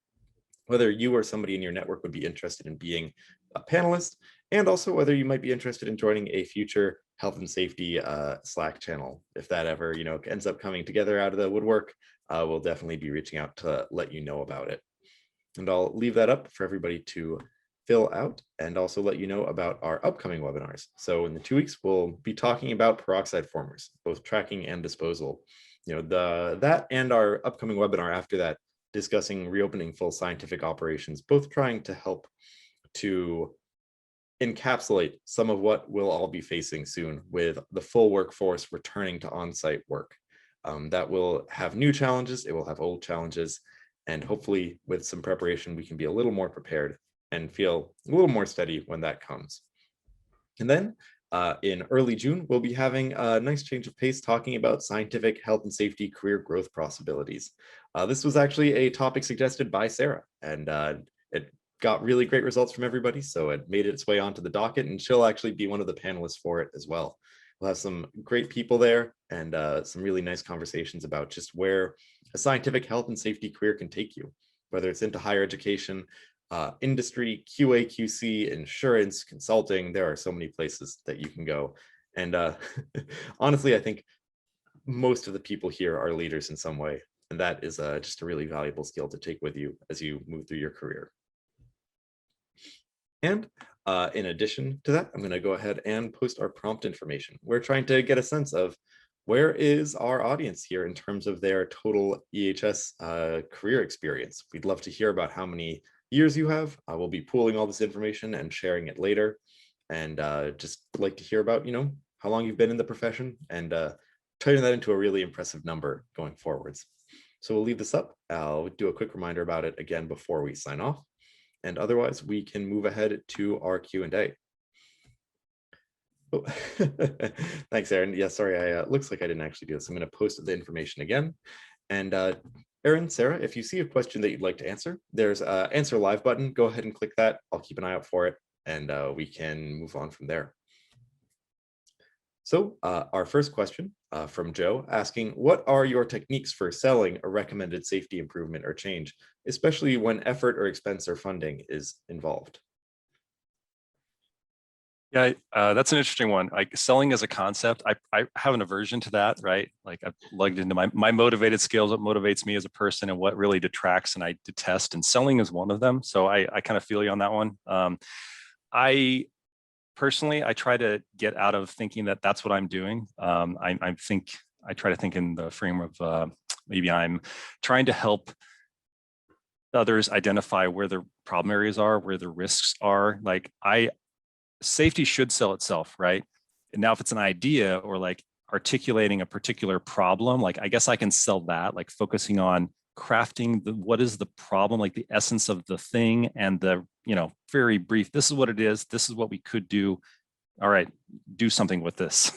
whether you or somebody in your network would be interested in being a panelist, and also whether you might be interested in joining a future health and safety Slack channel. If that ever ends up coming together out of the woodwork, we'll definitely be reaching out to let you know about it. And I'll leave that up for everybody to fill out and also let you know about our upcoming webinars. So in the 2 weeks, we'll be talking about peroxide formers, both tracking and disposal. That and our upcoming webinar after that, discussing reopening full scientific operations, both trying to help to encapsulate some of what we'll all be facing soon with the full workforce returning to on-site work. That will have new challenges, it will have old challenges, and hopefully with some preparation, we can be a little more prepared and feel a little more steady when that comes. And then in early June, we'll be having a nice change of pace talking about scientific health and safety career growth possibilities. This was actually a topic suggested by Sarah, and it got really great results from everybody, so it made its way onto the docket, and she'll actually be one of the panelists for it as well. We'll have some great people there and some really nice conversations about just where a scientific health and safety career can take you, whether it's into higher education, industry, QA, QC, insurance, consulting. There are so many places that you can go. And honestly, I think most of the people here are leaders in some way. And that is just a really valuable skill to take with you as you move through your career. And in addition to that, I'm going to go ahead and post our prompt information. We're trying to get a sense of where is our audience here in terms of their total EHS career experience. We'd love to hear about how many years you have. We'll be pooling all this information and sharing it later. And just like to hear about, how long you've been in the profession and turning that into a really impressive number going forwards. So we'll leave this up. I'll do a quick reminder about it again before we sign off. And otherwise, we can move ahead to our Q&A. Oh, thanks, Aaron. Yeah, sorry, looks like I didn't actually do this. I'm going to post the information again. And Aaron, Sarah, if you see a question that you'd like to answer, there's an answer live button. Go ahead and click that. I'll keep an eye out for it, and we can move on from there. So our first question from Joe asking, what are your techniques for selling a recommended safety improvement or change, especially when effort or expense or funding is involved? Yeah, that's an interesting one. Like selling as a concept, I have an aversion to that, right? Like I've plugged into my motivated skills, what motivates me as a person and what really detracts and I detest, and selling is one of them. So I kind of feel you on that one. Personally, I try to get out of thinking that that's what I'm doing. I try to think in the frame of maybe I'm trying to help others identify where their problem areas are, where the risks are. Like safety should sell itself, right? And now if it's an idea or like articulating a particular problem, like I guess I can sell that, like focusing on crafting what is the problem, like the essence of the thing and the, very brief, this is what it is, this is what we could do. All right, do something with this.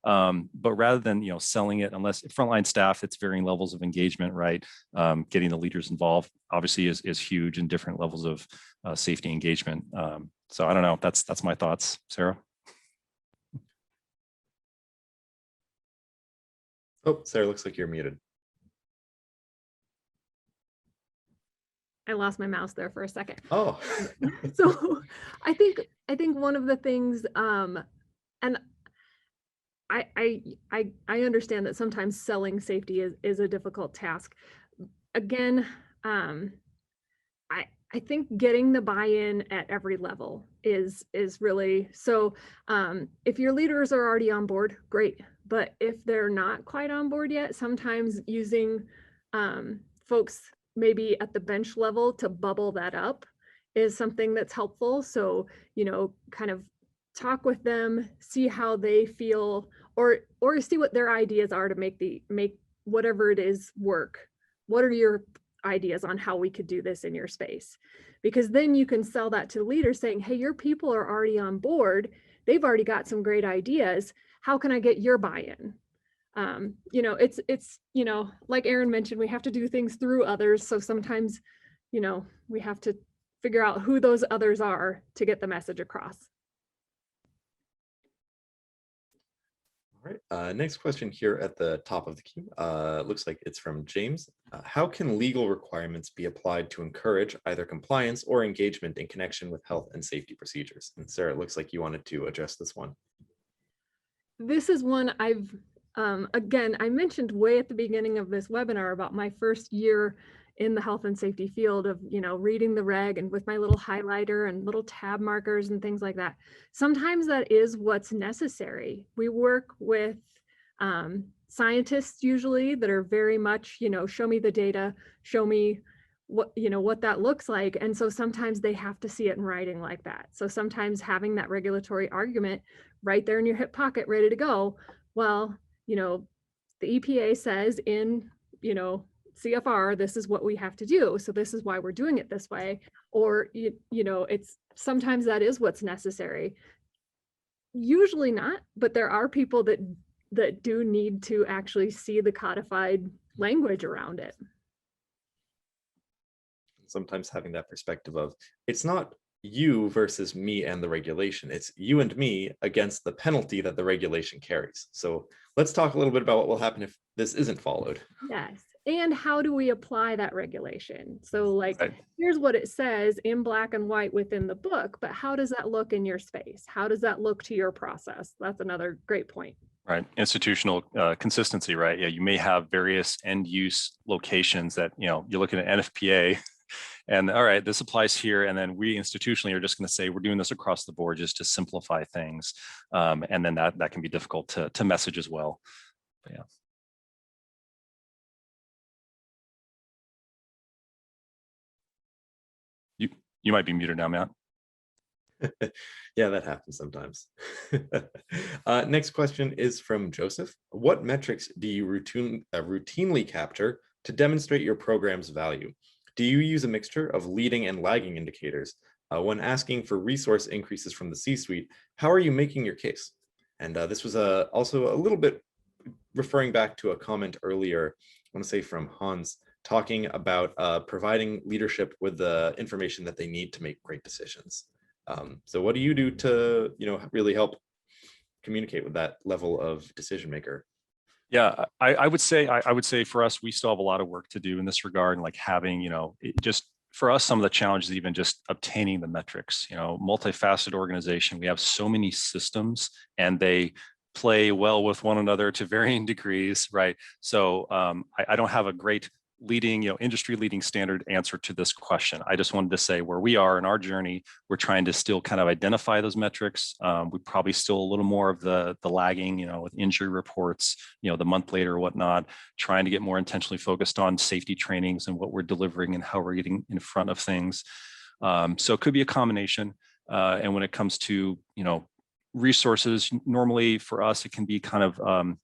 But rather than, selling it, unless frontline staff, it's varying levels of engagement, right? Getting the leaders involved obviously is huge in different levels of safety engagement. So I don't know, that's my thoughts. Sarah? Oh, Sarah, looks like you're muted. I lost my mouse there for a second. Oh. So I think one of the things, and I understand that sometimes selling safety is a difficult task. Again, I think getting the buy-in at every level is really so. If your leaders are already on board, great. But if they're not quite on board yet, sometimes using folks maybe at the bench level to bubble that up is something that's helpful. So, kind of talk with them, see how they feel, or see what their ideas are to make whatever it is work. What are your ideas on how we could do this in your space? Because then you can sell that to leaders saying, hey, your people are already on board. They've already got some great ideas. How can I get your buy-in? It's like Aaron mentioned, we have to do things through others. So sometimes, we have to figure out who those others are to get the message across. All right, next question here at the top of the queue. Looks like it's from James. How can legal requirements be applied to encourage either compliance or engagement in connection with health and safety procedures? And Sarah, it looks like you wanted to address this one. This is one again, I mentioned way at the beginning of this webinar about my first year in the health and safety field of, reading the reg and with my little highlighter and little tab markers and things like that. Sometimes that is what's necessary. We work with scientists usually that are very much, show me the data, show me what that looks like. And so sometimes they have to see it in writing like that. So sometimes having that regulatory argument right there in your hip pocket, ready to go. Well, the EPA says in, CFR, this is what we have to do. So this is why we're doing it this way. Or, it's sometimes that is what's necessary. Usually not, but there are people that do need to actually see the codified language around it. Sometimes having that perspective of, it's not you versus me and the regulation, it's you and me against the penalty that the regulation carries. So let's talk a little bit about what will happen if this isn't followed. Yes. And how do we apply that regulation? So like, Right. Here's what it says in black and white within the book, but how does that look in your space? How does that look to your process? That's another great point. Right. Institutional consistency, right? Yeah, you may have various end use locations that, you're looking at NFPA and all right, this applies here. And then we institutionally are just going to say, we're doing this across the board just to simplify things. And then that can be difficult to message as well. But yeah. You might be muted now, Matt. Yeah, that happens sometimes. Next question is from Joseph. What metrics do you routinely capture to demonstrate your program's value? Do you use a mixture of leading and lagging indicators? When asking for resource increases from the C-suite, how are you making your case? And this was also a little bit referring back to a comment earlier, I want to say from Hans, talking about providing leadership with the information that they need to make great decisions. So what do you do to, really help communicate with that level of decision maker? Yeah, I would say for us, we still have a lot of work to do in this regard, and like having, just for us, some of the challenges, even just obtaining the metrics, multifaceted organization. We have so many systems and they play well with one another to varying degrees, right? So I don't have a great leading, industry leading standard answer to this question. I just wanted to say where we are in our journey, we're trying to still kind of identify those metrics. We probably still a little more of the lagging, with injury reports, the month later or whatnot, trying to get more intentionally focused on safety trainings and what we're delivering and how we're getting in front of things. So it could be a combination. And when it comes to, resources, normally for us, it can be kind of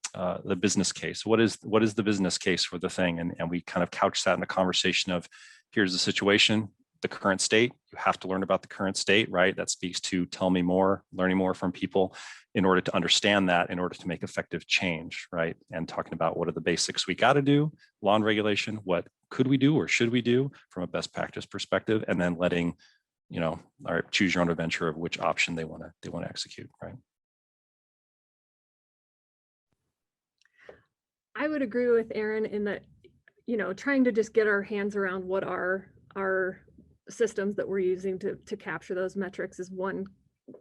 the business case. What is the business case for the thing? And we kind of couch that in a conversation of, here's the situation, the current state. You have to learn about the current state, right? That speaks to tell me more, learning more from people in order to understand that, in order to make effective change, right? And talking about what are the basics we got to do, law and regulation, what could we do or should we do from a best practice perspective, and then letting all right, choose your own adventure of which option they want to execute, right? I would agree with Aaron in that, trying to just get our hands around what are our systems that we're using to capture those metrics is one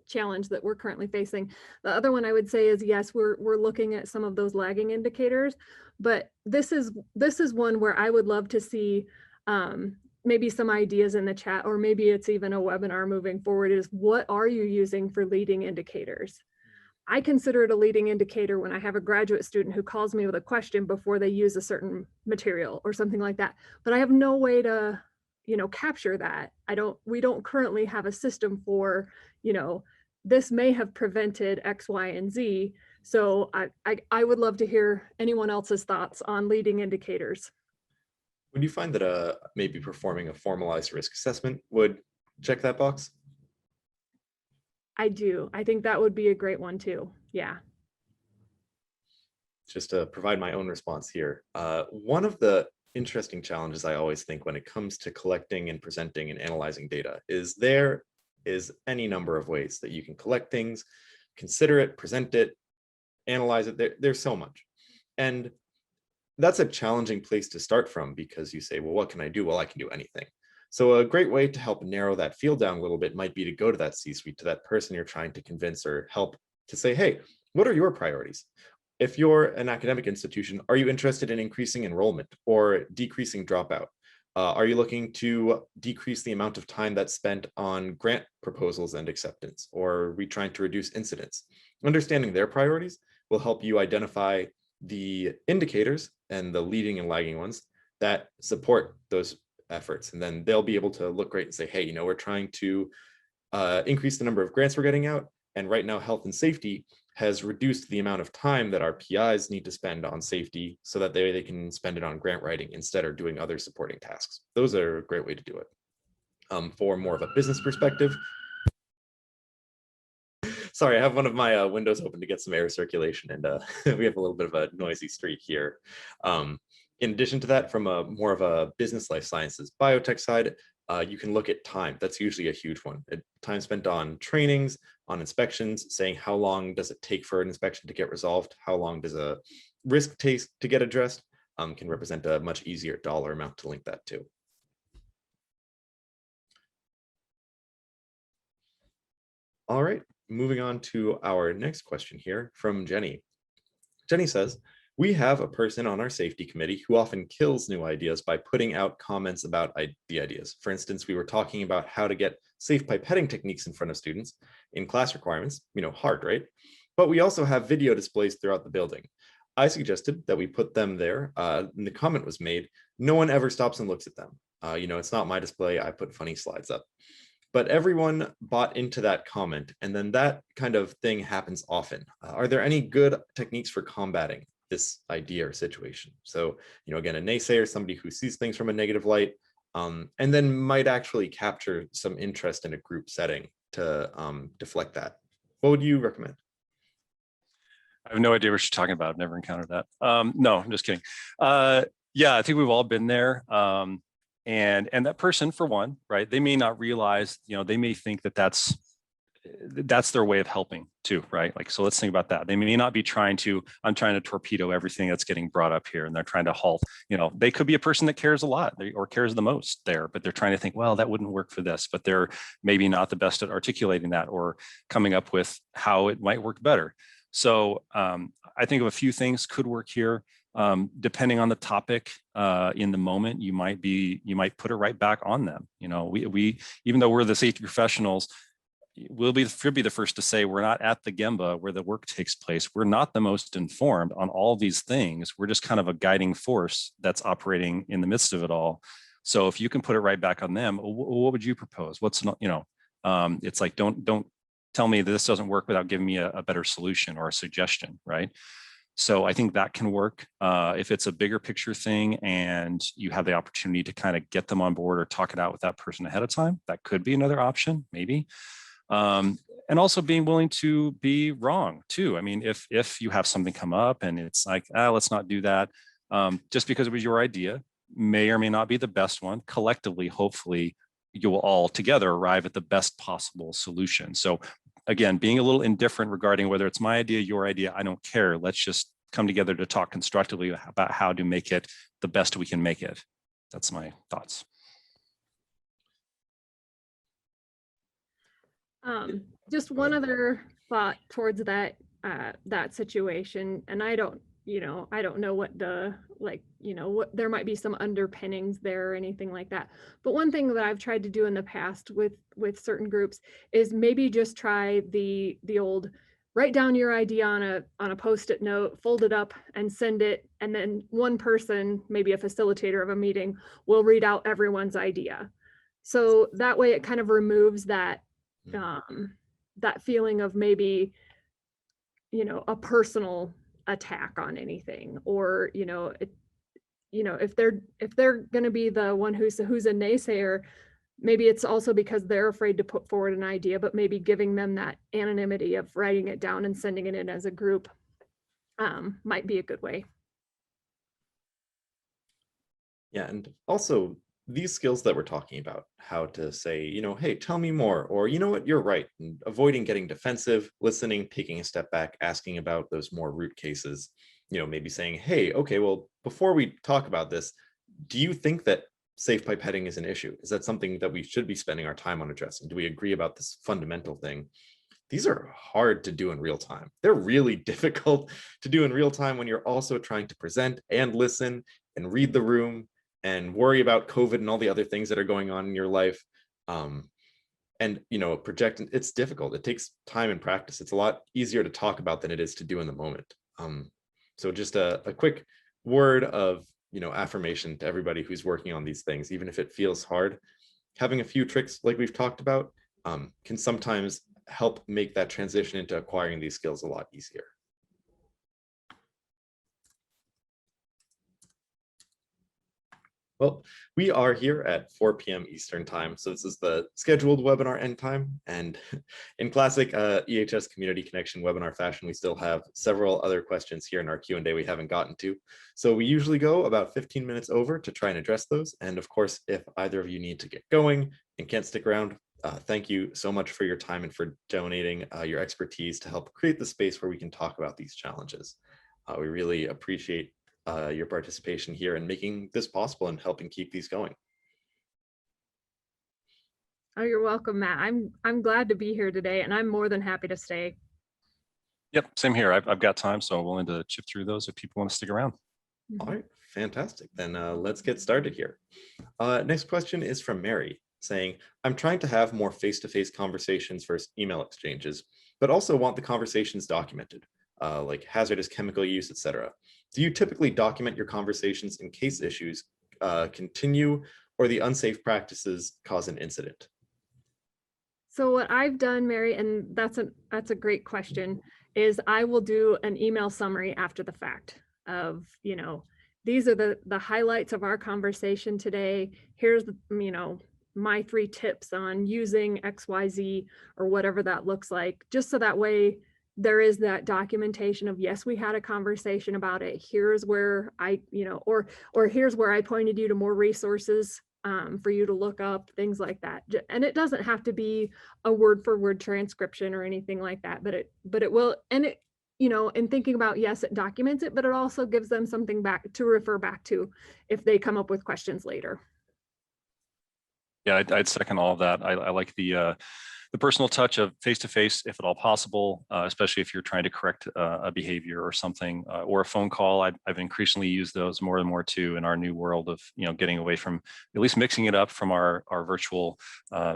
challenge that we're currently facing. The other one I would say is, yes, we're looking at some of those lagging indicators, but this is one where I would love to see maybe some ideas in the chat, or maybe it's even a webinar moving forward, is what are you using for leading indicators? I consider it a leading indicator when I have a graduate student who calls me with a question before they use a certain material or something like that, but I have no way to, capture that. We don't currently have a system for, this may have prevented X, Y, and Z. So I would love to hear anyone else's thoughts on leading indicators. Would you find that maybe performing a formalized risk assessment would check that box? I do. I think that would be a great one too. Yeah. Just to provide my own response here. One of the interesting challenges I always think when it comes to collecting and presenting and analyzing data is there is any number of ways that you can collect things, consider it, present it, analyze it. There's so much. And that's a challenging place to start from, because you say, well, what can I do? Well, I can do anything. So a great way to help narrow that field down a little bit might be to go to that C-suite, to that person you're trying to convince or help, to say, hey, what are your priorities? If you're an academic institution, are you interested in increasing enrollment or decreasing dropout? Are you looking to decrease the amount of time that's spent on grant proposals and acceptance? Or are we trying to reduce incidents? Understanding their priorities will help you identify the indicators and the leading and lagging ones that support those efforts. And then they'll be able to look great and say, hey, we're trying to increase the number of grants we're getting out. And right now, health and safety has reduced the amount of time that our PIs need to spend on safety so that they can spend it on grant writing instead of doing other supporting tasks. Those are a great way to do it. For more of a business perspective, sorry, I have one of my windows open to get some air circulation, and we have a little bit of a noisy street here. In addition to that, from a more of a business life sciences biotech side, you can look at time. That's usually a huge one. Time spent on trainings, on inspections, saying how long does it take for an inspection to get resolved? How long does a risk take to get addressed? Can represent a much easier dollar amount to link that to. All right, moving on to our next question here from Jenny. Jenny says, we have a person on our safety committee who often kills new ideas by putting out comments about the ideas. For instance, we were talking about how to get safe pipetting techniques in front of students in class requirements, hard, right? But we also have video displays throughout the building. I suggested that we put them there, and the comment was made, no one ever stops and looks at them. It's not my display, I put funny slides up. But everyone bought into that comment, and then that kind of thing happens often. Are there any good techniques for combating this idea or situation? So, again, a naysayer, somebody who sees things from a negative light, and then might actually capture some interest in a group setting to deflect that. What would you recommend? I have no idea what you're talking about. I've never encountered that. No, I'm just kidding. Yeah, I think we've all been there. And that person, for one, right, they may not realize, they may think that that's their way of helping too, right? Like, so let's think about that. They may not be I'm trying to torpedo everything that's getting brought up here, and they're trying to halt, they could be a person that cares a lot or cares the most there, but they're trying to think, well, that wouldn't work for this, but they're maybe not the best at articulating that or coming up with how it might work better. So I think of a few things could work here. Depending on the topic in the moment, you might put it right back on them. We even though we're the safety professionals, should be the first to say we're not at the Gemba where the work takes place. We're not the most informed on all these things. We're just kind of a guiding force that's operating in the midst of it all. So if you can put it right back on them, what would you propose? What's not, it's like, don't tell me that this doesn't work without giving me a better solution or a suggestion, right? So I think that can work. If it's a bigger picture thing and you have the opportunity to kind of get them on board or talk it out with that person ahead of time, that could be another option, maybe. And also being willing to be wrong too. I mean, if you have something come up and it's like, let's not do that, just because it was your idea, may or may not be the best one. Collectively, hopefully, you will all together arrive at the best possible solution. So again, being a little indifferent regarding whether it's my idea, your idea, I don't care. Let's just come together to talk constructively about how to make it the best we can make it. That's my thoughts. Just one other thought towards that situation, and I don't know what what there might be some underpinnings there or anything like that. But one thing that I've tried to do in the past with certain groups is maybe just try the old write down your idea on a Post-it note, fold it up and send it, and then one person, maybe a facilitator of a meeting, will read out everyone's idea. So that way it kind of removes that that feeling of maybe a personal attack on anything, or if they're going to be the one who's a naysayer, maybe it's also because they're afraid to put forward an idea, but maybe giving them that anonymity of writing it down and sending it in as a group might be a good way. Yeah, and also these skills that we're talking about, how to say, hey, tell me more, or you know what, you're right, and avoiding getting defensive, listening, taking a step back, asking about those more root cases, maybe saying, hey, okay, well, before we talk about this, do you think that safe pipetting is an issue? Is that something that we should be spending our time on addressing? Do we agree about this fundamental thing? These are hard to do in real time. They're really difficult to do in real time when you're also trying to present and listen and read the room and worry about COVID and all the other things that are going on in your life. And projecting, it's difficult. It takes time and practice. It's a lot easier to talk about than it is to do in the moment. So just a quick word of affirmation to everybody who's working on these things, even if it feels hard. Having a few tricks like we've talked about can sometimes help make that transition into acquiring these skills a lot easier. Well, we are here at 4 p.m. Eastern time, so this is the scheduled webinar end time. And in classic EHS Community Connection webinar fashion, we still have several other questions here in our Q&A we haven't gotten to. So we usually go about 15 minutes over to try and address those. And of course, if either of you need to get going and can't stick around, thank you so much for your time and for donating your expertise to help create the space where we can talk about these challenges. We really appreciate your participation here in making this possible and helping keep these going. Oh, you're welcome, Matt. I'm glad to be here today, and I'm more than happy to stay. Yep, same here. I've got time, so I'm willing to chip through those if people want to stick around. All right, fantastic. Then let's get started here. Next question is from Mary, saying, I'm trying to have more face-to-face conversations versus email exchanges, but also want the conversations documented, like hazardous chemical use, etc. Do you typically document your conversations in case issues continue or the unsafe practices cause an incident? So what I've done, Mary, and that's a great question, is I will do an email summary after the fact of, these are the highlights of our conversation today. Here's my 3 tips on using XYZ or whatever that looks like, just so that way there is that documentation of, yes, we had a conversation about it. Here's where I, or here's where I pointed you to more resources for you to look up, things like that. And it doesn't have to be a word for word transcription or anything like that, but it will, and it, in thinking about, yes, it documents it, but it also gives them something back to refer back to if they come up with questions later. Yeah, I'd second all of that. I like the personal touch of face-to-face, if at all possible, especially if you're trying to correct a behavior or something, or a phone call. I've increasingly used those more and more too in our new world of getting away from at least mixing it up from our virtual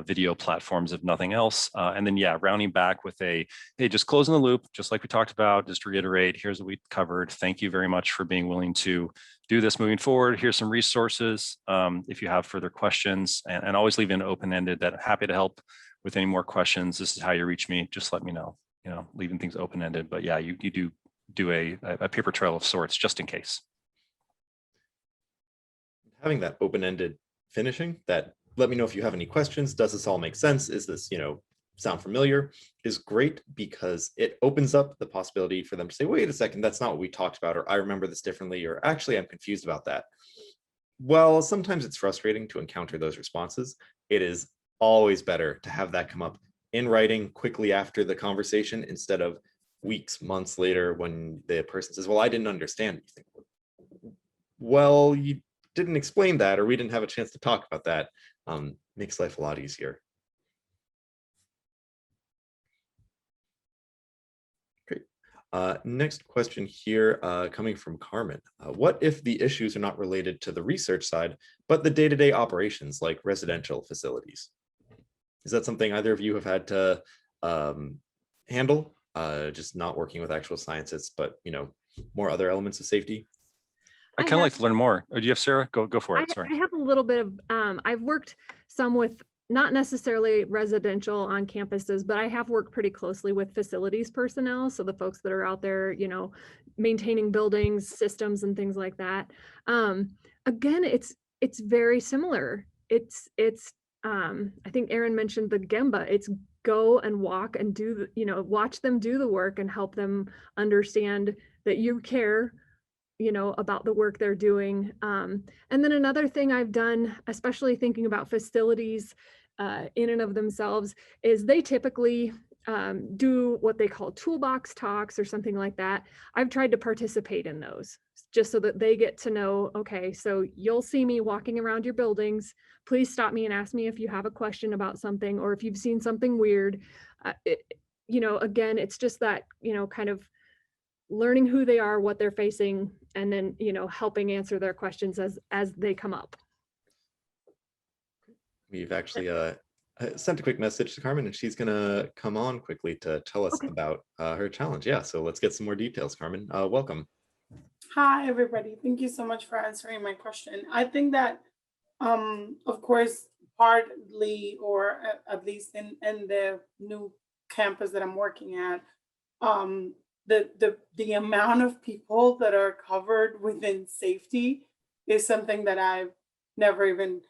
video platforms, if nothing else. And then rounding back with a, hey, just closing the loop, just like we talked about, just to reiterate, here's what we covered. Thank you very much for being willing to do this moving forward. Here's some resources if you have further questions, and always leave it open-ended. That happy to help with any more questions. This is how you reach me. Just let me know. Leaving things open-ended. But yeah, you do a paper trail of sorts just in case. Having that open-ended finishing, that let me know if you have any questions. Does this all make sense? Is this sound familiar? Is great, because it opens up the possibility for them to say, wait a second, that's not what we talked about, or I remember this differently, or actually I'm confused about that. Well, sometimes it's frustrating to encounter those responses. It is always better to have that come up in writing quickly after the conversation instead of weeks, months later when the person says, well, I didn't understand. You think, well, you didn't explain that, or we didn't have a chance to talk about that. Makes life a lot easier. Great. Next question here coming from Carmen. What if the issues are not related to the research side, but the day-to-day operations like residential facilities? Is that something either of you have had to handle, just not working with actual scientists, but more other elements of safety? I kind of like to learn more. Oh, do you have, Sarah? Go for it. Sorry. I have a little bit of, I've worked some with not necessarily residential on campuses, but I have worked pretty closely with facilities personnel. So the folks that are out there, maintaining buildings, systems, and things like that. Again, it's very similar. It's I think Aaron mentioned the Gemba. It's go and walk and do, watch them do the work and help them understand that you care, about the work they're doing. And then another thing I've done, especially thinking about facilities in and of themselves, is they typically do what they call Toolbox Talks or something like that. I've tried to participate in those just so that they get to know, okay, so you'll see me walking around your buildings. Please stop me and ask me if you have a question about something, or if you've seen something weird. Again, it's just that, kind of learning who they are, what they're facing, and then, helping answer their questions as they come up. We've actually sent a quick message to Carmen, and she's going to come on quickly to tell us about her challenge. Yeah, so let's get some more details, Carmen. Welcome. Hi, everybody. Thank you so much for answering my question. I think that, of course, partly, or at least in the new campus that I'm working at, the amount of people that are covered within safety is something that I've never even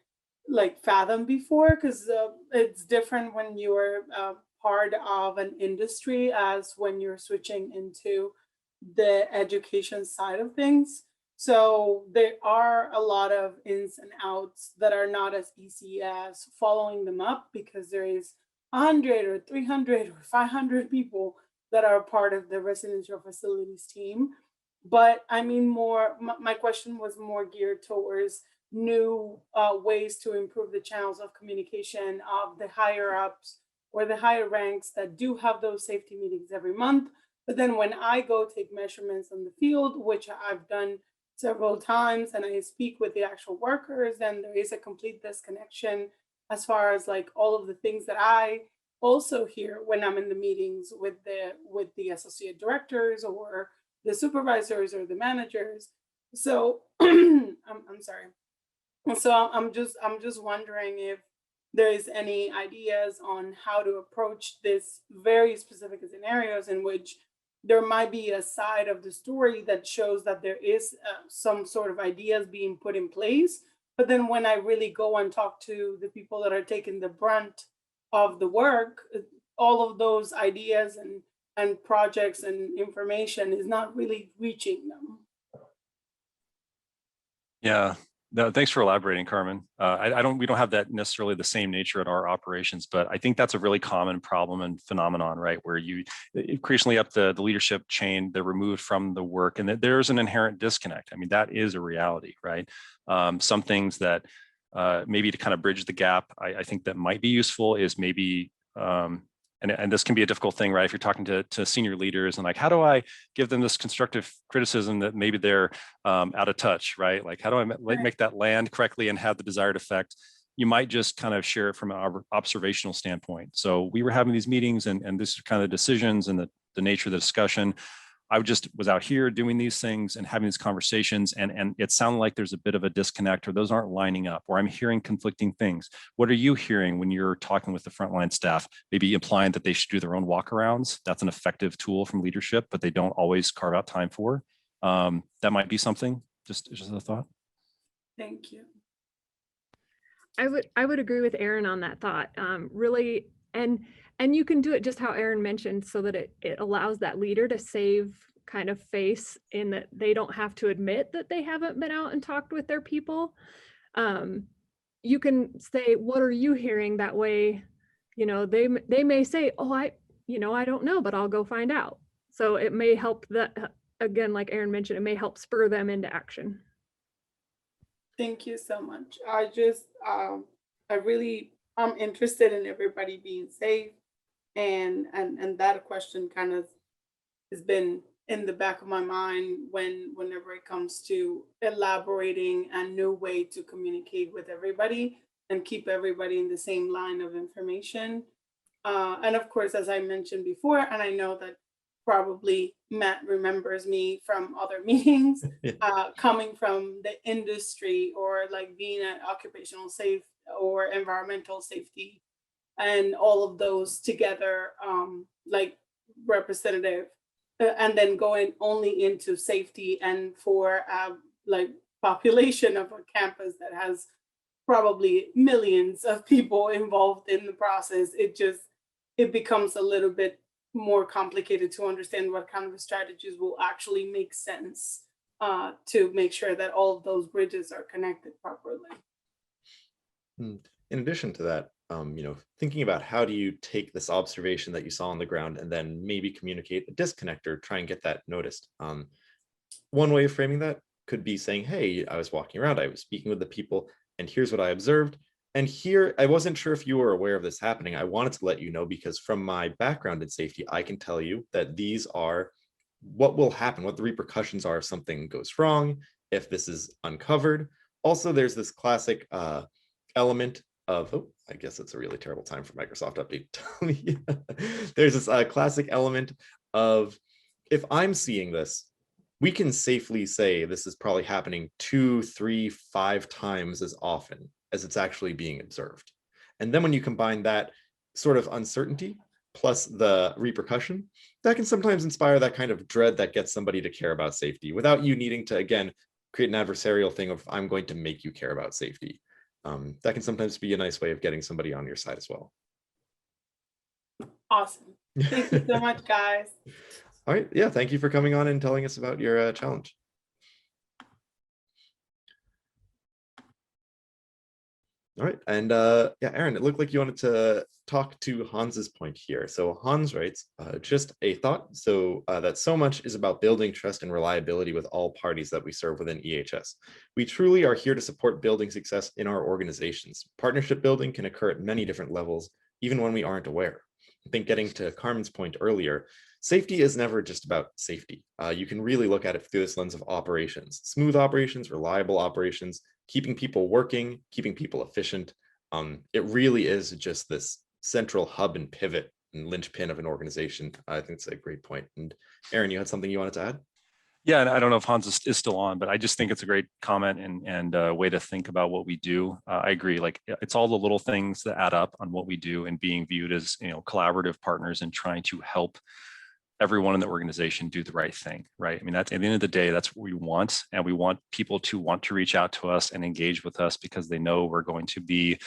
fathomed before, because it's different when you're part of an industry as when you're switching into the education side of things. So there are a lot of ins and outs that are not as easy as following them up, because there is 100 or 300 or 500 people that are part of the residential facilities team. But I mean, my question was more geared towards new ways to improve the channels of communication of the higher ups or the higher ranks that do have those safety meetings every month. But then when I go take measurements on the field, which I've done several times, and I speak with the actual workers, then there is a complete disconnection as far as all of the things that I also hear when I'm in the meetings with the associate directors or the supervisors or the managers. So I'm sorry. So I'm just wondering if there is any ideas on how to approach this very specific scenarios in which there might be a side of the story that shows that there is some sort of ideas being put in place. But then when I really go and talk to the people that are taking the brunt of the work, all of those ideas and projects and information is not really reaching them. Yeah. No, thanks for elaborating, Carmen. We don't have that necessarily the same nature at our operations, but I think that's a really common problem and phenomenon, right? Where you increasingly up the leadership chain, they're removed from the work, and there's an inherent disconnect. I mean, that is a reality, right? Some things that maybe to kind of bridge the gap, I think that might be useful is maybe, and this can be a difficult thing, right? If you're talking to senior leaders and how do I give them this constructive criticism that maybe they're out of touch, right? How do I make that land correctly and have the desired effect? You might just kind of share it from an observational standpoint. So we were having these meetings and this is kind of decisions and the nature of the discussion. I was out here doing these things and having these conversations, and it sounded like there's a bit of a disconnect, or those aren't lining up, or I'm hearing conflicting things. What are you hearing when you're talking with the frontline staff? Maybe implying that they should do their own walkarounds. That's an effective tool from leadership, but they don't always carve out time for. That might be something. Just a thought. Thank you. I would agree with Aaron on that thought. Really, and you can do it just how Aaron mentioned, so that it allows that leader to save kind of face in that they don't have to admit that they haven't been out and talked with their people. You can say, what are you hearing? That way, they may say, oh, I don't know, but I'll go find out. So it may help that, again, like Aaron mentioned, it may help spur them into action. Thank you so much. I'm interested in everybody being safe. And that question kind of has been in the back of my mind whenever it comes to elaborating a new way to communicate with everybody and keep everybody in the same line of information. And of course, as I mentioned before, and I know that probably Matt remembers me from other meetings, coming from the industry or being an occupational safe or environmental safety, and all of those together, representative, and then going only into safety, and for population of a campus that has probably millions of people involved in the process, it becomes a little bit more complicated to understand what kind of strategies will actually make sense to make sure that all of those bridges are connected properly. In addition to that, thinking about how do you take this observation that you saw on the ground and then maybe communicate a disconnect or try and get that noticed. One way of framing that could be saying, hey, I was walking around, I was speaking with the people, and here's what I observed. And here, I wasn't sure if you were aware of this happening. I wanted to let you know because from my background in safety, I can tell you that these are what will happen, what the repercussions are if something goes wrong, if this is uncovered. Also, there's this classic element of, oh, I guess it's a really terrible time for Microsoft Update. There's this classic element of, if I'm seeing this, we can safely say this is probably happening 2, 3, 5 times as often as it's actually being observed. And then when you combine that sort of uncertainty plus the repercussion, that can sometimes inspire that kind of dread that gets somebody to care about safety without you needing to, again, create an adversarial thing of, I'm going to make you care about safety. That can sometimes be a nice way of getting somebody on your side as well. Awesome. Thank you so much, guys. All right. Yeah. Thank you for coming on and telling us about your challenge. All right. And yeah, Aaron, it looked like you wanted to talk to Hans's point here. So Hans writes, just a thought. So that so much is about building trust and reliability with all parties that we serve within EHS. We truly are here to support building success in our organizations. Partnership building can occur at many different levels, even when we aren't aware. I think getting to Carmen's point earlier, safety is never just about safety. You can really look at it through this lens of operations, smooth operations, reliable operations, keeping people working, keeping people efficient. It really is just this central hub and pivot and linchpin of an organization. I think it's a great point. And Aaron, you had something you wanted to add? Yeah, and I don't know if Hans is still on, but I just think it's a great comment and a way to think about what we do. I agree. Like, it's all the little things that add up on what we do and being viewed as, collaborative partners and trying to help everyone in the organization do the right thing, right? I mean, that's, at the end of the day, that's what we want. And we want people to want to reach out to us and engage with us because they know we're going to be,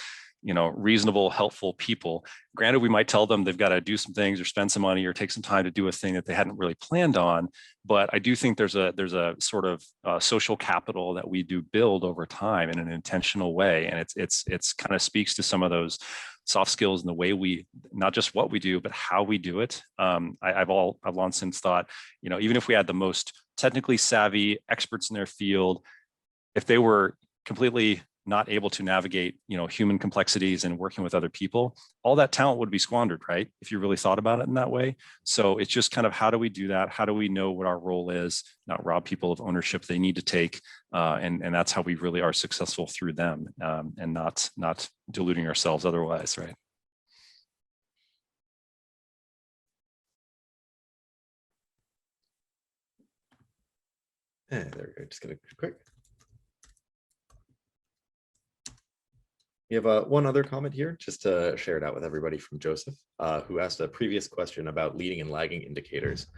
reasonable, helpful people. Granted, we might tell them they've got to do some things or spend some money or take some time to do a thing that they hadn't really planned on. But I do think there's a sort of social capital that we do build over time in an intentional way. And it's kind of speaks to some of those soft skills and the way we, not just what we do, but how we do it. I've long since thought, even if we had the most technically savvy experts in their field, if they were completely not able to navigate, human complexities and working with other people, all that talent would be squandered, right? If you really thought about it in that way. So it's just kind of, how do we do that? How do we know what our role is, not rob people of ownership they need to take? And that's how we really are successful through them, and not deluding ourselves otherwise, right? There we go. Just gonna quick. We have one other comment here, just to share it out with everybody, from Joseph, who asked a previous question about leading and lagging indicators.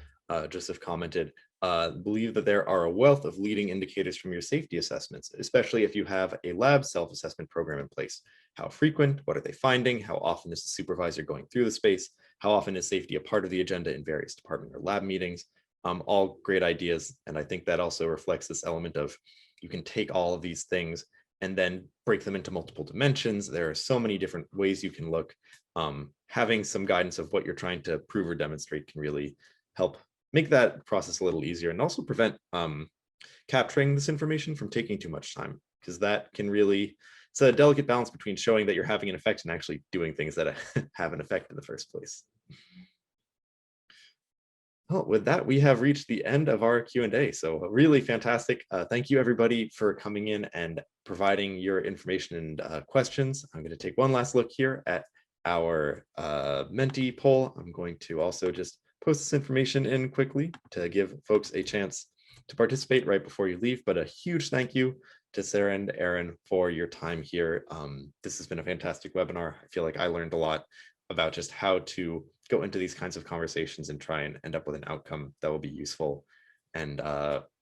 Joseph commented, believe that there are a wealth of leading indicators from your safety assessments, especially if you have a lab self-assessment program in place. How frequent? What are they finding? How often is the supervisor going through the space? How often is safety a part of the agenda in various department or lab meetings? All great ideas. And I think that also reflects this element of, you can take all of these things and then break them into multiple dimensions. There are so many different ways you can look. Having some guidance of what you're trying to prove or demonstrate can really help make that process a little easier, and also prevent capturing this information from taking too much time, because that can really, it's a delicate balance between showing that you're having an effect and actually doing things that have an effect in the first place. Well, with that, we have reached the end of our Q&A. So really fantastic. Thank you, everybody, for coming in and providing your information and questions. I'm going to take one last look here at our Mentee poll. I'm going to also just post this information in quickly to give folks a chance to participate right before you leave. But a huge thank you to Sarah and Aaron for your time here. This has been a fantastic webinar. I feel like I learned a lot about just how to go into these kinds of conversations and try and end up with an outcome that will be useful. And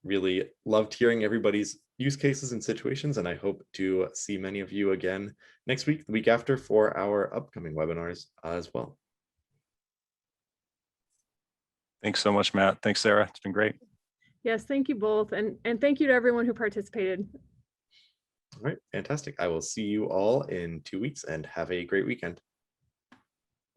really loved hearing everybody's use cases and situations. And I hope to see many of you again next week, the week after, for our upcoming webinars as well. Thanks so much, Matt. Thanks, Sarah. It's been great. Yes, thank you both. And thank you to everyone who participated. All right, fantastic. I will see you all in 2 weeks, and have a great weekend.